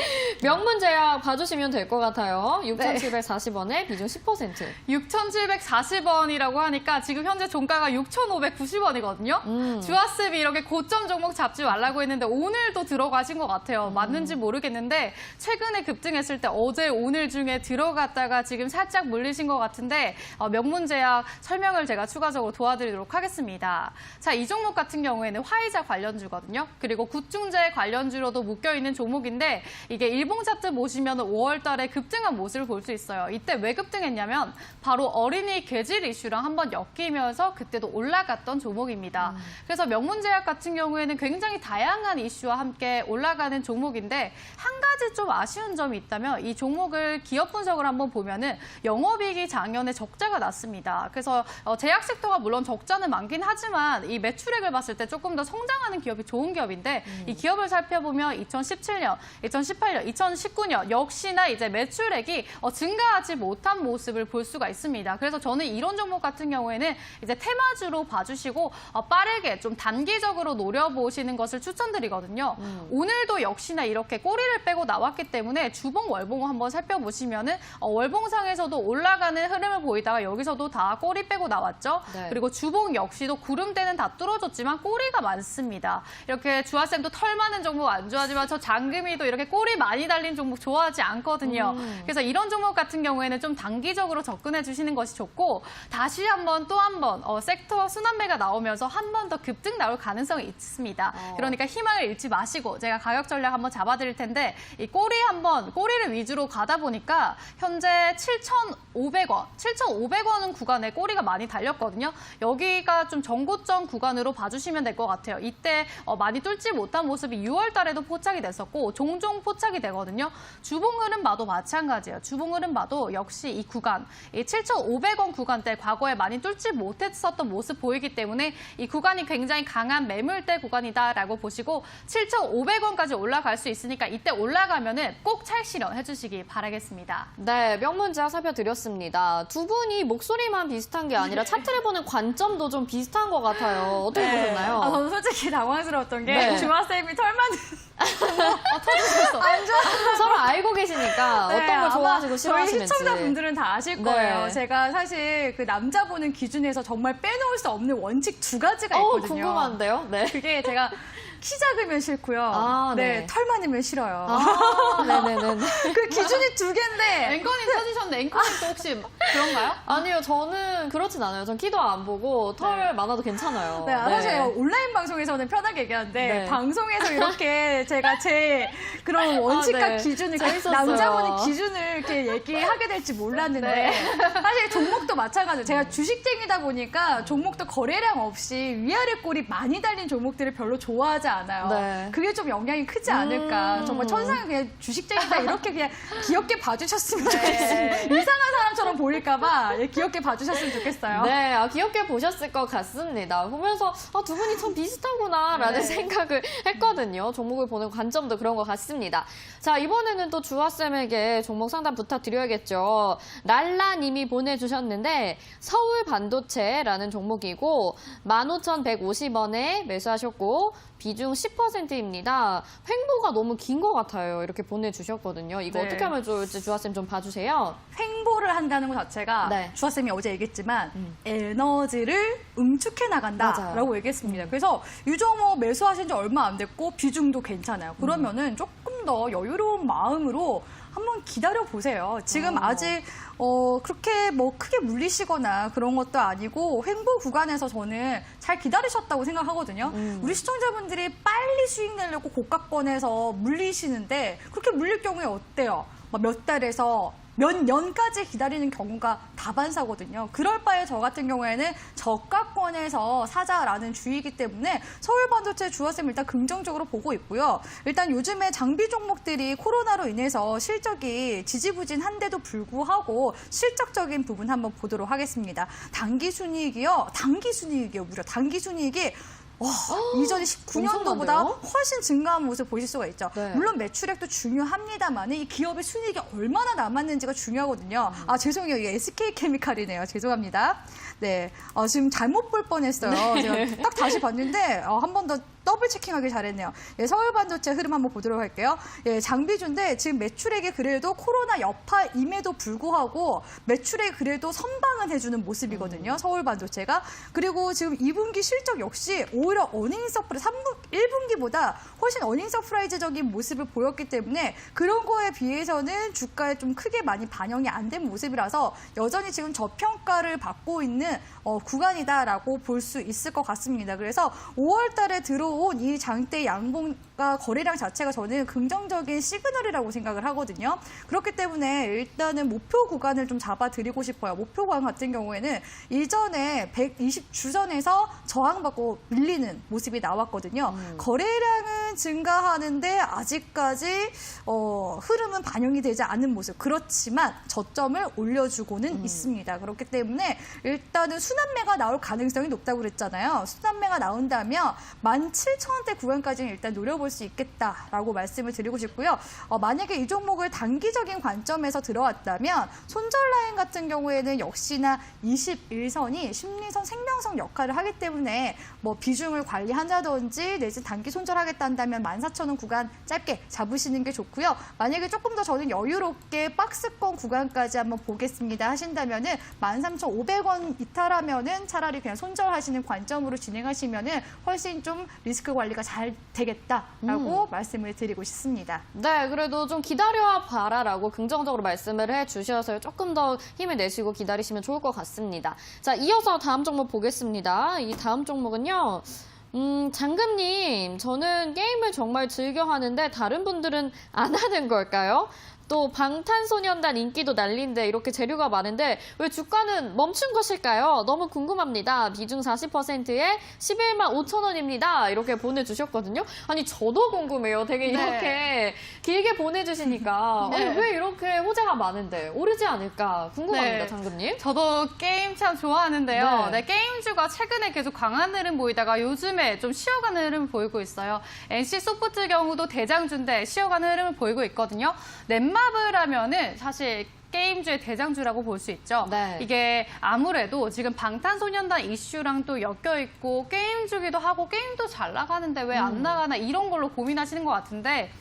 명문제약 봐주시면 될 것 같아요. 6,740원에 비중 10%. 6,740원이라고 하니까 지금 현재 종가가 6,590원이거든요. 주화습이 이렇게 고점 종목 잡지 말라고 했는데 오늘도 들어가신 것 같아요. 맞는지 모르겠는데 최근에 급등했을 때 어제 오늘 중에 들어갔다가 지금 살짝 물리신 것 같은데 명문제약 설명을 제가 추가적으로 도와드리도록 하겠습니다. 자, 이 종목 같은 경우에는 화이자 관련주거든요. 그리고 굿중재 관련주로도 묶여있는 종목인데 이게 일봉 차트 보시면 5월 달에 급등한 모습을 볼 수 있어요. 이때 왜 급등했냐면 바로 어린이 괴질 이슈랑 한번 엮이면서 그때도 올라갔던 종목입니다. 그래서 명문제약 같은 경우에는 굉장히 다양한 이슈와 함께 올라가는 종목인데 한 가지 좀 아쉬운 점이 있다면 이 종목을 기업 분석을 한번 보면은 영업이익이 작년에 적자가 났습니다. 그래서 제약 섹터가 물론 적자는 많긴 하지만 이 매출액을 봤을 때 조금 더 성장하는 기업이 좋은 기업인데 이 기업을 살펴보면 2017년, 2018년, 2019년 역시나 이제 매출액이 증가하지 못한 모습을 볼 수가 있습니다. 그래서 저는 이런 종목 같은 경우에는 이제 테마주로 봐주시고 빠르게 좀 단기적으로 노려보시는 것을 추천드리거든요. 오늘도 역시나 이렇게 꼬리를 빼고 나왔기 때문에 주봉, 월봉을 한번 살펴보시면은 월봉상에서도 올라가는 흐름을 보이다가 여기서도 다 꼬리 빼고 나왔죠. 네. 그리고 주봉 역시도 구름대는 다 뚫어졌지만 꼬리가 많습니다. 이렇게 주하쌤도 털 많은 종목 안 좋아하지만 저 장금이도 이렇게 꼬리 많이 달린 종목 좋아하지 않거든요. 그래서 이런 종목 같은 경우에는 좀 단기적으로 접근해 주시는 것이 좋고 있었고 다시 한번 또 한 번 섹터 순환매가 나오면서 한 번 더 급등 나올 가능성이 있습니다. 그러니까 희망을 잃지 마시고 제가 가격 전략 한번 잡아드릴 텐데 이 꼬리를 위주로 가다 보니까 현재 7,500원, 7,500원 구간에 꼬리가 많이 달렸거든요. 여기가 좀 전고점 구간으로 봐주시면 될 것 같아요. 이때 많이 뚫지 못한 모습이 6월 달에도 포착이 됐었고 종종 포착이 되거든요. 주봉 흐름 봐도 마찬가지예요. 주봉 흐름 봐도 역시 이 구간, 이 7,500원 구간대 과거에 많이 뚫지 못했었던 모습 보이기 때문에 이 구간이 굉장히 강한 매물대 구간이다라고 보시고 7,500원까지 올라갈 수 있으니까 이때 올라가면은 꼭 찰실현 해주시기 바라겠습니다. 네, 명문제약 살펴드렸습니다. 두 분이 목소리만 비슷한 게 아니라 차트를 보는 관점도 좀 비슷한 것 같아요. 어떻게 보셨나요? 저는 솔직히 당황스러웠던 게 네. 주아쌤이 털만 터지셨어. 서로 알고 계시니까 네, 어떤 걸 아마 좋아하시고 저희 싫어하시는지. 시청자분들은 다 아실 네. 거예요. 제가 사실 그 남자 보는 기준에서 정말 빼놓을 수 없는 원칙 두 가지가 있거든요. 궁금한데요? 네. 그게 제가 키 작으면 싫고요. 아, 네. 네, 털 많으면 싫어요. 네네네. 그 기준이 두 개인데 앵커님 터지셨는데 앵커님도 혹시 그런가요? 아니요, 저는 그렇진 않아요. 전 키도 안 보고 털 많아도 괜찮아요. 네, 사실 제가 온라인 방송에서는 편하게 얘기하는데 네. 방송에서 이렇게 제가 제 그런 원칙과 네. 기준을 재밌었어요. 남자분의 기준을 이렇게 얘기하게 될지 몰랐는데 네. 사실 종목도 마찬가지예요. 제가 주식쟁이다 보니까 종목도 거래량 없이 위아래 꼴이 많이 달린 종목들을 별로 좋아하지 않아요. 네. 그게 좀 영향이 크지 않을까. 정말 천상은 그냥 주식쟁이다 이렇게 그냥 귀엽게 봐주셨으면 좋겠습니다. 이상한 사람처럼 보일까봐 귀엽게 봐주셨으면 좋겠어요. 네, 귀엽게 보셨을 것 같습니다. 보면서 두 분이 참 비슷하구나라는 네. 생각을 했거든요. 종목을 보는 관점도 그런 것 같습니다. 자, 이번에는 또 주아쌤에게 종목 상담 부탁드려야겠죠. 랄라님이 보내주셨는데 서울 반도체라는 종목이고 15,150원에 매수하셨고 비중 10%입니다. 횡보가 너무 긴 것 같아요. 이렇게 보내주셨거든요. 이거 네. 어떻게 하면 좋을지 주아쌤 좀 봐주세요. 횡보를 한다는 것 자체가 네. 주아쌤이 어제 얘기했지만 에너지를 응축해 나간다라고 맞아요. 얘기했습니다. 그래서 유종목 매수하신 지 얼마 안 됐고 비중도 괜찮아요. 그러면은 조금 더 여유로운 마음으로 한번 기다려 보세요. 지금 아직 그렇게 뭐 크게 물리시거나 그런 것도 아니고 횡보 구간에서 저는 잘 기다리셨다고 생각하거든요. 우리 시청자분들이 빨리 수익 내려고 고가권에서 물리시는데 그렇게 물릴 경우에 어때요? 몇 달에서 몇 년까지 기다리는 경우가 다반사거든요. 그럴 바에 저 같은 경우에는 저가권에서 사자라는 주의이기 때문에 서울 반도체 주아쌤 일단 긍정적으로 보고 있고요. 일단 요즘에 장비 종목들이 코로나로 인해서 실적이 지지부진한데도 불구하고 실적적인 부분 한번 보도록 하겠습니다. 단기순이익이요, 무려 단기순이익이 이전에 19년도보다 엄청난데요? 훨씬 증가한 모습 보실 수가 있죠. 네. 물론 매출액도 중요합니다만 이 기업의 순이익이 얼마나 남았는지가 중요하거든요. 죄송해요. 이게 SK케미칼이네요. 죄송합니다. 네, 지금 잘못 볼 뻔했어요. 제가 딱 다시 봤는데 한 번 더 더블 체킹하길 잘했네요. 예, 서울 반도체 흐름 한번 보도록 할게요. 예, 장비주인데 지금 매출액이 그래도 코로나 여파임에도 불구하고 매출액 그래도 선방은 해주는 모습이거든요. 서울 반도체가. 그리고 지금 2분기 실적 역시 오히려 어닝 서프라이즈 1분기보다 훨씬 어닝 서프라이즈적인 모습을 보였기 때문에 그런 거에 비해서는 주가에 좀 크게 많이 반영이 안 된 모습이라서 여전히 지금 저평가를 받고 있는 구간이다라고 볼 수 있을 것 같습니다. 그래서 5월 달에 들어온 이 장대 양봉과 거래량 자체가 저는 긍정적인 시그널이라고 생각을 하거든요. 그렇기 때문에 일단은 목표 구간을 좀 잡아드리고 싶어요. 목표 구간 같은 경우에는 이전에 120주선에서 저항받고 밀리는 모습이 나왔거든요. 거래량은 증가하는데 아직까지 흐름은 반영이 되지 않은 모습. 그렇지만 저점을 올려주고는 있습니다. 그렇기 때문에 일단은 순환매가 나올 가능성이 높다고 그랬잖아요. 순환매가 나온다면 17,000원대 구간까지는 일단 노려볼 수 있겠다라고 말씀을 드리고 싶고요. 만약에 이 종목을 단기적인 관점에서 들어왔다면 손절 라인 같은 경우에는 역시나 21선이 심리선 생명선 역할을 하기 때문에 뭐 비중을 관리한다든지 내지 단기 손절하겠다 한다면 14,000원 구간 짧게 잡으시는 게 좋고요. 만약에 조금 더 저는 여유롭게 박스권 구간까지 한번 보겠습니다 하신다면은 13,500원 이탈하면은 차라리 그냥 손절하시는 관점으로 진행하시면은 훨씬 좀 리스크 관리가 잘 되겠다. 있다라고 말씀을 드리고 싶습니다. 네, 그래도 좀 기다려봐라라고 긍정적으로 말씀을 해주셔서 조금 더 힘을 내시고 기다리시면 좋을 것 같습니다. 자, 이어서 다음 종목 보겠습니다. 이 다음 종목은요. 장금님, 저는 게임을 정말 즐겨 하는데 다른 분들은 안 하는 걸까요? 또 방탄소년단 인기도 난리인데 이렇게 재료가 많은데 왜 주가는 멈춘 것일까요? 너무 궁금합니다. 비중 40%에 11만 5천 원입니다. 이렇게 보내주셨거든요. 아니 저도 궁금해요. 되게 이렇게 길게 보내주시니까 네. 아니, 왜 이렇게 호재가 많은데 오르지 않을까 궁금합니다. 네. 장금님. 저도 게임 참 좋아하는데요. 네. 네, 게임주가 최근에 계속 강한 흐름 보이다가 요즘에 좀 쉬어가는 흐름을 보이고 있어요. NC 소프트 경우도 대장주인데 쉬어가는 흐름을 보이고 있거든요. 넷마블 하면은 사실 게임주의 대장주라고 볼 수 있죠. 네. 이게 아무래도 지금 방탄소년단 이슈랑 또 엮여 있고 게임주기도 하고 게임도 잘 나가는데 왜 안 나가나 이런 걸로 고민하시는 것 같은데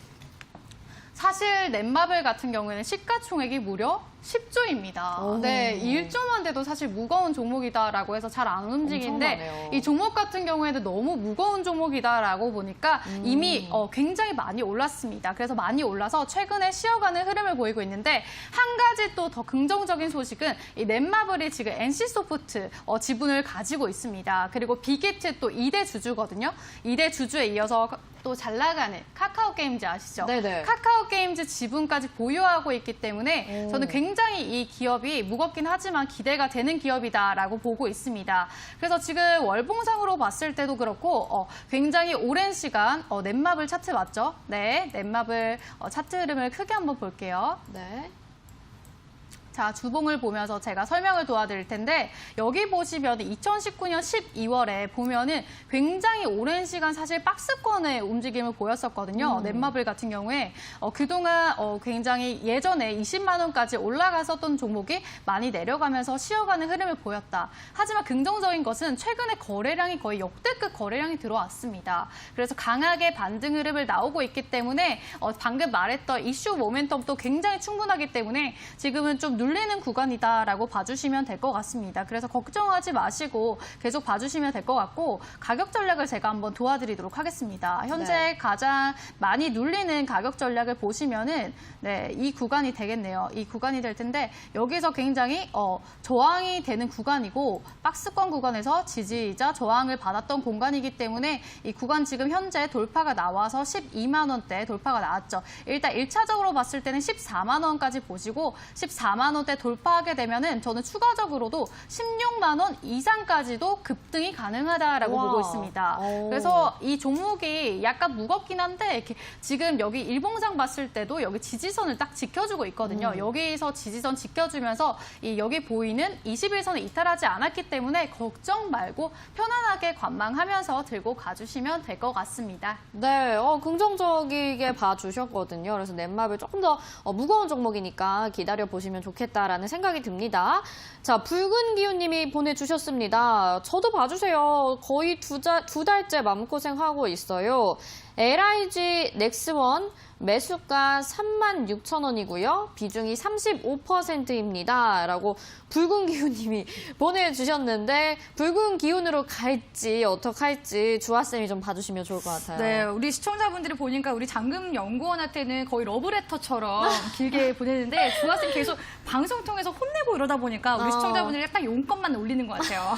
사실 넷마블 같은 경우에는 시가총액이 무려 10조입니다. 오. 네, 1조만 돼도 사실 무거운 종목이다라고 해서 잘 안 움직이는데 엄청나네요. 이 종목 같은 경우에는 너무 무거운 종목이다라고 보니까 이미 굉장히 많이 올랐습니다. 그래서 많이 올라서 최근에 쉬어가는 흐름을 보이고 있는데 한 가지 또 더 긍정적인 소식은 이 넷마블이 지금 NC소프트 지분을 가지고 있습니다. 그리고 빅히트 또 2대 주주거든요. 2대 주주에 이어서 또 잘 나가는 카카오 게임즈 아시죠? 네네. 카카오 게임즈 지분까지 보유하고 있기 때문에 오. 저는 굉장히 이 기업이 무겁긴 하지만 기대가 되는 기업이다라고 보고 있습니다. 그래서 지금 월봉상으로 봤을 때도 그렇고 굉장히 오랜 시간 넷마블 차트 맞죠? 네, 넷마블 차트 흐름을 크게 한번 볼게요. 네. 자, 주봉을 보면서 제가 설명을 도와드릴 텐데 여기 보시면 2019년 12월에 보면은 굉장히 오랜 시간 사실 박스권의 움직임을 보였었거든요. 넷마블 같은 경우에 그동안 굉장히 예전에 20만 원까지 올라갔었던 종목이 많이 내려가면서 쉬어가는 흐름을 보였다. 하지만 긍정적인 것은 최근에 거래량이 거의 역대급 거래량이 들어왔습니다. 그래서 강하게 반등 흐름을 나오고 있기 때문에 방금 말했던 이슈 모멘텀도 굉장히 충분하기 때문에 지금은 좀 눌리는 구간이다라고 봐주시면 될 것 같습니다. 그래서 걱정하지 마시고 계속 봐주시면 될 것 같고 가격 전략을 제가 한번 도와드리도록 하겠습니다. 현재 네. 가장 많이 눌리는 가격 전략을 보시면은 이 구간이 되겠네요. 이 구간이 될 텐데 여기서 굉장히 저항이 되는 구간이고 박스권 구간에서 지지이자 저항을 받았던 공간이기 때문에 이 구간 지금 현재 돌파가 나와서 12만 원대 돌파가 나왔죠. 일단 1차적으로 봤을 때는 14만 원까지 보시고 14만 원대 돌파하게 되면은 저는 추가적으로도 16만 원 이상까지도 급등이 가능하다라고 우와. 보고 있습니다. 오. 그래서 이 종목이 약간 무겁긴 한데 이렇게 지금 여기 일봉상 봤을 때도 여기 지지선을 딱 지켜주고 있거든요. 여기서 지지선 지켜주면서 이 여기 보이는 21선을 이탈하지 않았기 때문에 걱정 말고 편안하게 관망하면서 들고 가주시면 될 것 같습니다. 네, 긍정적이게 봐주셨거든요. 그래서 넷마블 조금 더 무거운 종목이니까 기다려보시면 좋겠다라는 생각이 듭니다. 자, 붉은 기훈님이 보내주셨습니다. 저도 봐주세요. 거의 두 달째 마음고생하고 있어요. LIG 넥스원 매수가 36,000원이고요. 비중이 35%입니다. 라고 붉은 기훈님이 보내주셨는데 붉은 기훈으로 갈지 어떡할지 주아쌤이 좀 봐주시면 좋을 것 같아요. 네, 우리 시청자분들이 보니까 우리 장금 연구원한테는 거의 러브레터처럼 길게 보내는데 주아쌤 계속 방송 통해서 혼내고 이러다 보니까 우리 시청자분들이 약간 용건만 올리는 것 같아요.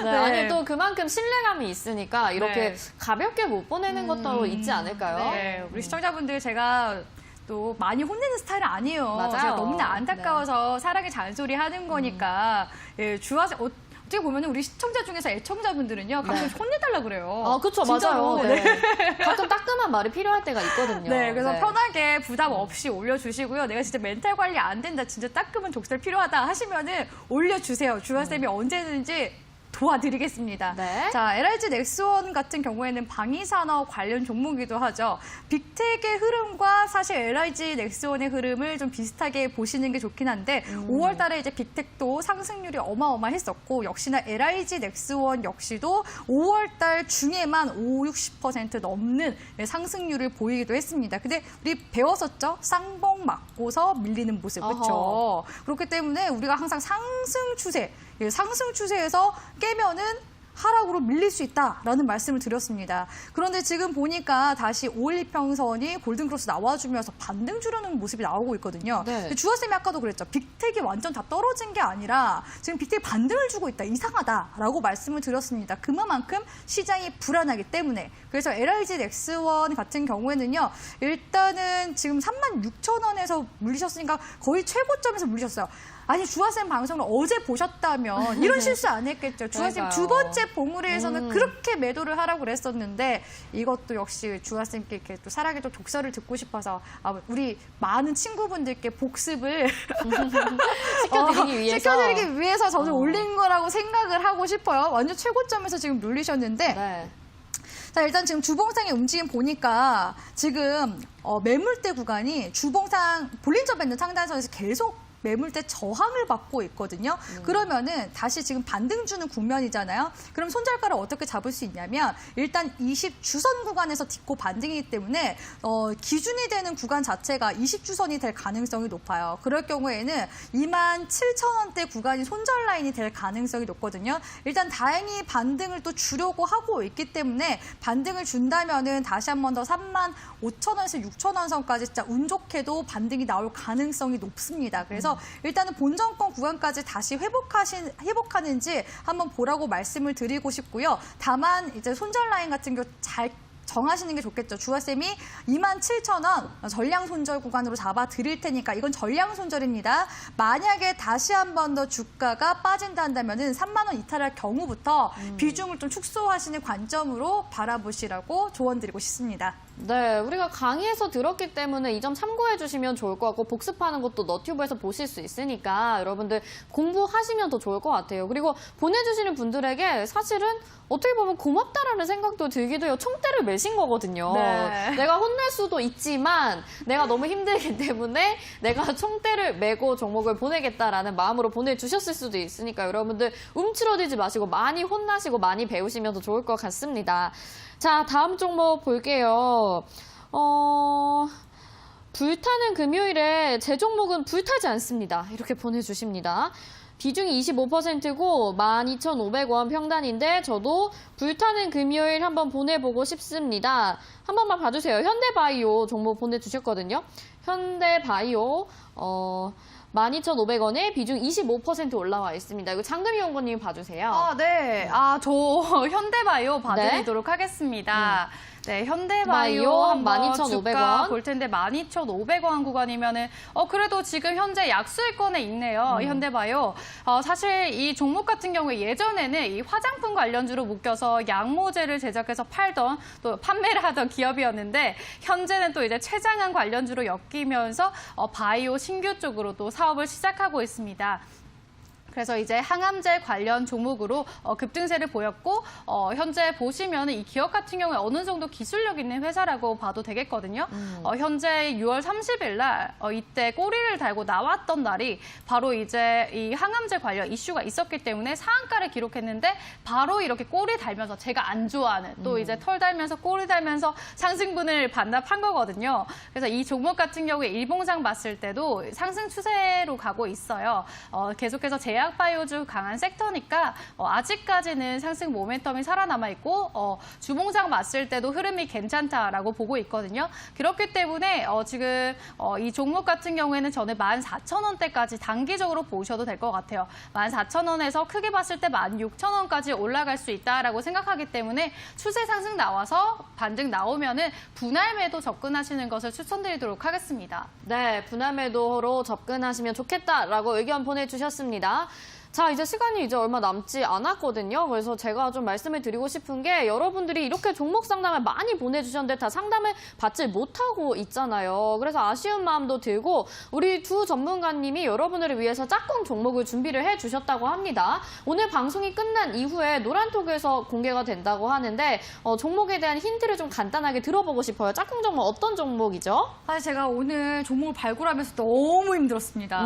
네, 네. 아니 또 그만큼 신뢰감이 있으니까 이렇게 네. 가볍게 못 보내는 것도 있지 않을까요? 네, 우리 시청자분들 제가 또 많이 혼내는 스타일은 아니에요. 맞아요. 제가 너무나 안타까워서 사랑의 잔소리 하는 거니까 예, 주아쌤 어떻게 보면 우리 시청자 중에서 애청자분들은요 가끔 혼내달라 그래요. 아, 그쵸, 진짜로. 맞아요. 네. 가끔 따끔한 말이 필요할 때가 있거든요. 네, 그래서 편하게 부담 없이 올려주시고요. 내가 진짜 멘탈 관리 안 된다, 진짜 따끔한 족쇄 필요하다 하시면은 올려주세요. 주아쌤이 언제든지 도와드리겠습니다. 네. 자, LIG 넥스원 같은 경우에는 방위산업 관련 종목이기도 하죠. 빅텍의 흐름과 사실 LIG 넥스원의 흐름을 좀 비슷하게 보시는 게 좋긴 한데 5월 달에 이제 빅텍도 상승률이 어마어마했었고 역시나 LIG 넥스원 역시도 5월 달 중에만 60% 넘는 상승률을 보이기도 했습니다. 근데 우리 배웠었죠? 쌍봉 맞고서 밀리는 모습. 그렇죠? 그렇기 때문에 우리가 항상 상승 추세, 상승 추세에서 깨면은 하락으로 밀릴 수 있다라는 말씀을 드렸습니다. 그런데 지금 보니까 다시 512평선이 골든크로스 나와주면서 반등 주려는 모습이 나오고 있거든요. 네. 근데 주화쌤이 아까도 그랬죠. 빅텍이 완전 다 떨어진 게 아니라 지금 빅텍이 반등을 주고 있다. 이상하다라고 말씀을 드렸습니다. 그만큼 시장이 불안하기 때문에. 그래서 LIG 넥스원 같은 경우에는요. 일단은 지금 36,000원에서 물리셨으니까 거의 최고점에서 물리셨어요. 아니 주화쌤 방송을 어제 보셨다면 이런 실수 안 했겠죠. 주화쌤 두 번째 봉우리에서는 그렇게 매도를 하라고 그랬었는데 이것도 역시 주화쌤께 이렇게 또 사랑의 또 독서를 듣고 싶어서 우리 많은 친구분들께 복습을 시켜드리기 위해서 저는 올린 거라고 생각을 하고 싶어요. 완전 최고점에서 지금 눌리셨는데 네. 자, 일단 지금 주봉상의 움직임 보니까 지금 매물대 구간이 주봉상 볼린저 밴드 상단선에서 계속 매물대 저항을 받고 있거든요. 그러면은 다시 지금 반등 주는 국면이잖아요. 그럼 손절가를 어떻게 잡을 수 있냐면 일단 20주선 구간에서 딛고 반등이기 때문에 기준이 되는 구간 자체가 20주선이 될 가능성이 높아요. 그럴 경우에는 27,000원대 구간이 손절 라인이 될 가능성이 높거든요. 일단 다행히 반등을 또 주려고 하고 있기 때문에 반등을 준다면은 다시 한 번 더 35,000원에서 6,000원 선까지 진짜 운 좋게도 반등이 나올 가능성이 높습니다. 그래서 일단은 본전권 구간까지 다시 회복하는지 한번 보라고 말씀을 드리고 싶고요. 다만 이제 손절 라인 같은 경우 잘 정하시는 게 좋겠죠. 주화쌤이 27,000원 전량 손절 구간으로 잡아 드릴 테니까 이건 전량 손절입니다. 만약에 다시 한 번 더 주가가 빠진다 한다면은 3만 원 이탈할 경우부터 비중을 좀 축소하시는 관점으로 바라보시라고 조언드리고 싶습니다. 네, 우리가 강의에서 들었기 때문에 이 점 참고해 주시면 좋을 것 같고 복습하는 것도 너튜브에서 보실 수 있으니까 여러분들 공부하시면 더 좋을 것 같아요. 그리고 보내주시는 분들에게 사실은 어떻게 보면 고맙다라는 생각도 들기도 해요. 총대를 매신 거거든요. 네. 내가 혼낼 수도 있지만 내가 너무 힘들기 때문에 내가 총대를 메고 종목을 보내겠다라는 마음으로 보내주셨을 수도 있으니까 여러분들 움츠러들지 마시고 많이 혼나시고 많이 배우시면 더 좋을 것 같습니다. 자, 다음 종목 볼게요. 불타는 금요일에 제 종목은 불타지 않습니다. 이렇게 보내주십니다. 비중이 25%고 12,500원 평단인데 저도 불타는 금요일 한번 보내보고 싶습니다. 한 번만 봐주세요. 현대바이오 종목 보내주셨거든요. 현대바이오 12,500원에 비중 25% 올라와 있습니다. 이거 장금이원고님 봐주세요. 네. 저 현대바이오 봐드리도록 하겠습니다. 네, 현대바이오 바이오 한번 12,500원. 주가 볼 텐데 12,500원 구간이면은 그래도 지금 현재 약수익권에 있네요. 현대바이오. 사실 이 종목 같은 경우에 예전에는 이 화장품 관련주로 묶여서 양모제를 제작해서 팔던 또 판매를 하던 기업이었는데 현재는 또 이제 최장한 관련주로 엮이면서 바이오 신규 쪽으로 또 사업을 시작하고 있습니다. 그래서 이제 항암제 관련 종목으로 급등세를 보였고 현재 보시면 이 기업 같은 경우에 어느 정도 기술력 있는 회사라고 봐도 되겠거든요. 현재 6월 30일 날 이때 꼬리를 달고 나왔던 날이 바로 이제 이 항암제 관련 이슈가 있었기 때문에 상한가를 기록했는데 바로 이렇게 꼬리 달면서 제가 안 좋아하는 또 이제 털 달면서 꼬리 달면서 상승분을 반납한 거거든요. 그래서 이 종목 같은 경우에 일봉상 봤을 때도 상승 추세로 가고 있어요. 계속해서 제약바이오주 강한 섹터니까 아직까지는 상승 모멘텀이 살아남아 있고 주봉상 봤을 때도 흐름이 괜찮다라고 보고 있거든요. 그렇기 때문에 지금 이 종목 같은 경우에는 저는 14,000원대까지 단기적으로 보셔도 될 것 같아요. 14,000원에서 크게 봤을 때 16,000원까지 올라갈 수 있다라고 생각하기 때문에 추세 상승 나와서 반등 나오면은 분할 매도 접근하시는 것을 추천드리도록 하겠습니다. 네, 분할 매도로 접근하시면 좋겠다라고 의견 보내주셨습니다. 자, 이제 시간이 이제 얼마 남지 않았거든요. 그래서 제가 좀 말씀을 드리고 싶은 게 여러분들이 이렇게 종목 상담을 많이 보내주셨는데 다 상담을 받지 못하고 있잖아요. 그래서 아쉬운 마음도 들고 우리 두 전문가님이 여러분들을 위해서 짝꿍 종목을 준비를 해주셨다고 합니다. 오늘 방송이 끝난 이후에 노란톡에서 공개가 된다고 하는데 종목에 대한 힌트를 좀 간단하게 들어보고 싶어요. 짝꿍 종목 어떤 종목이죠? 사실 제가 오늘 종목을 발굴하면서 너무 힘들었습니다.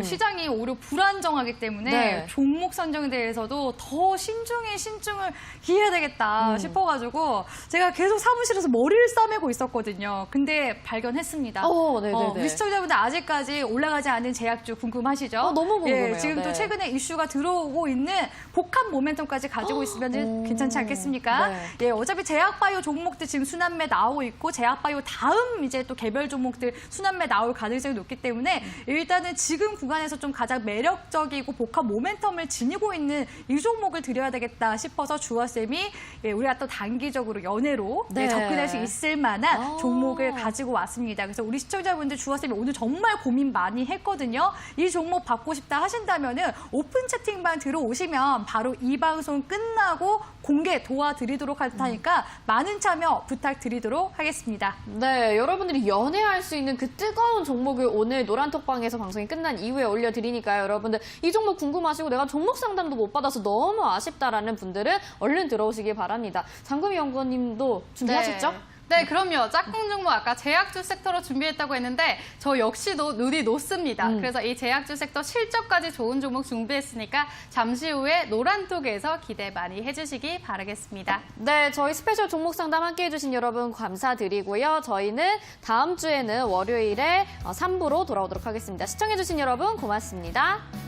시장이 오히려 불안정하기 때문에 네. 네. 종목 선정대에서도 더 신중에 신중을 기해야 되겠다 싶어가지고 제가 계속 사무실에서 머리를 싸매고 있었거든요. 근데 발견했습니다. 네네네. 우리 시청자분들 아직까지 올라가지 않은 제약주 궁금하시죠? 너무 궁금해요. 예, 지금 또 네. 최근에 이슈가 들어오고 있는 복합 모멘텀까지 가지고 있으면 괜찮지 않겠습니까? 네. 예, 어차피 제약바이오 종목들 지금 순환매 나오고 있고 제약바이오 다음 이제 또 개별 종목들 순환매 나올 가능성이 높기 때문에 일단은 지금 구간에서 좀 가장 매력적이고 복합 모멘텀을 지니고 있는 이 종목을 드려야 되겠다 싶어서 주화쌤이 우리가 또 단기적으로 연애로 네. 접근할 수 있을 만한 종목을 가지고 왔습니다. 그래서 우리 시청자분들 주화쌤이 오늘 정말 고민 많이 했거든요. 이 종목 받고 싶다 하신다면은 오픈 채팅방 들어오시면 바로 이 방송 끝나고 공개 도와드리도록 할 테니까 많은 참여 부탁드리도록 하겠습니다. 네, 여러분들이 연애할 수 있는 그 뜨거운 종목을 오늘 노란톡방에서 방송이 끝난 이후에 올려드리니까요. 여러분들 이 종목 궁금하시고 내가 종목 상담도 못 받아서 너무 아쉽다라는 분들은 얼른 들어오시기 바랍니다. 장금희 연구원님도 준비하셨죠? 네, 그럼요. 짝꿍 종목 아까 제약주 섹터로 준비했다고 했는데 저 역시도 눈이 높습니다. 그래서 이 제약주 섹터 실적까지 좋은 종목 준비했으니까 잠시 후에 노란톡에서 기대 많이 해주시기 바라겠습니다. 네, 저희 스페셜 종목 상담 함께해 주신 여러분 감사드리고요. 저희는 다음 주에는 월요일에 3부로 돌아오도록 하겠습니다. 시청해 주신 여러분 고맙습니다.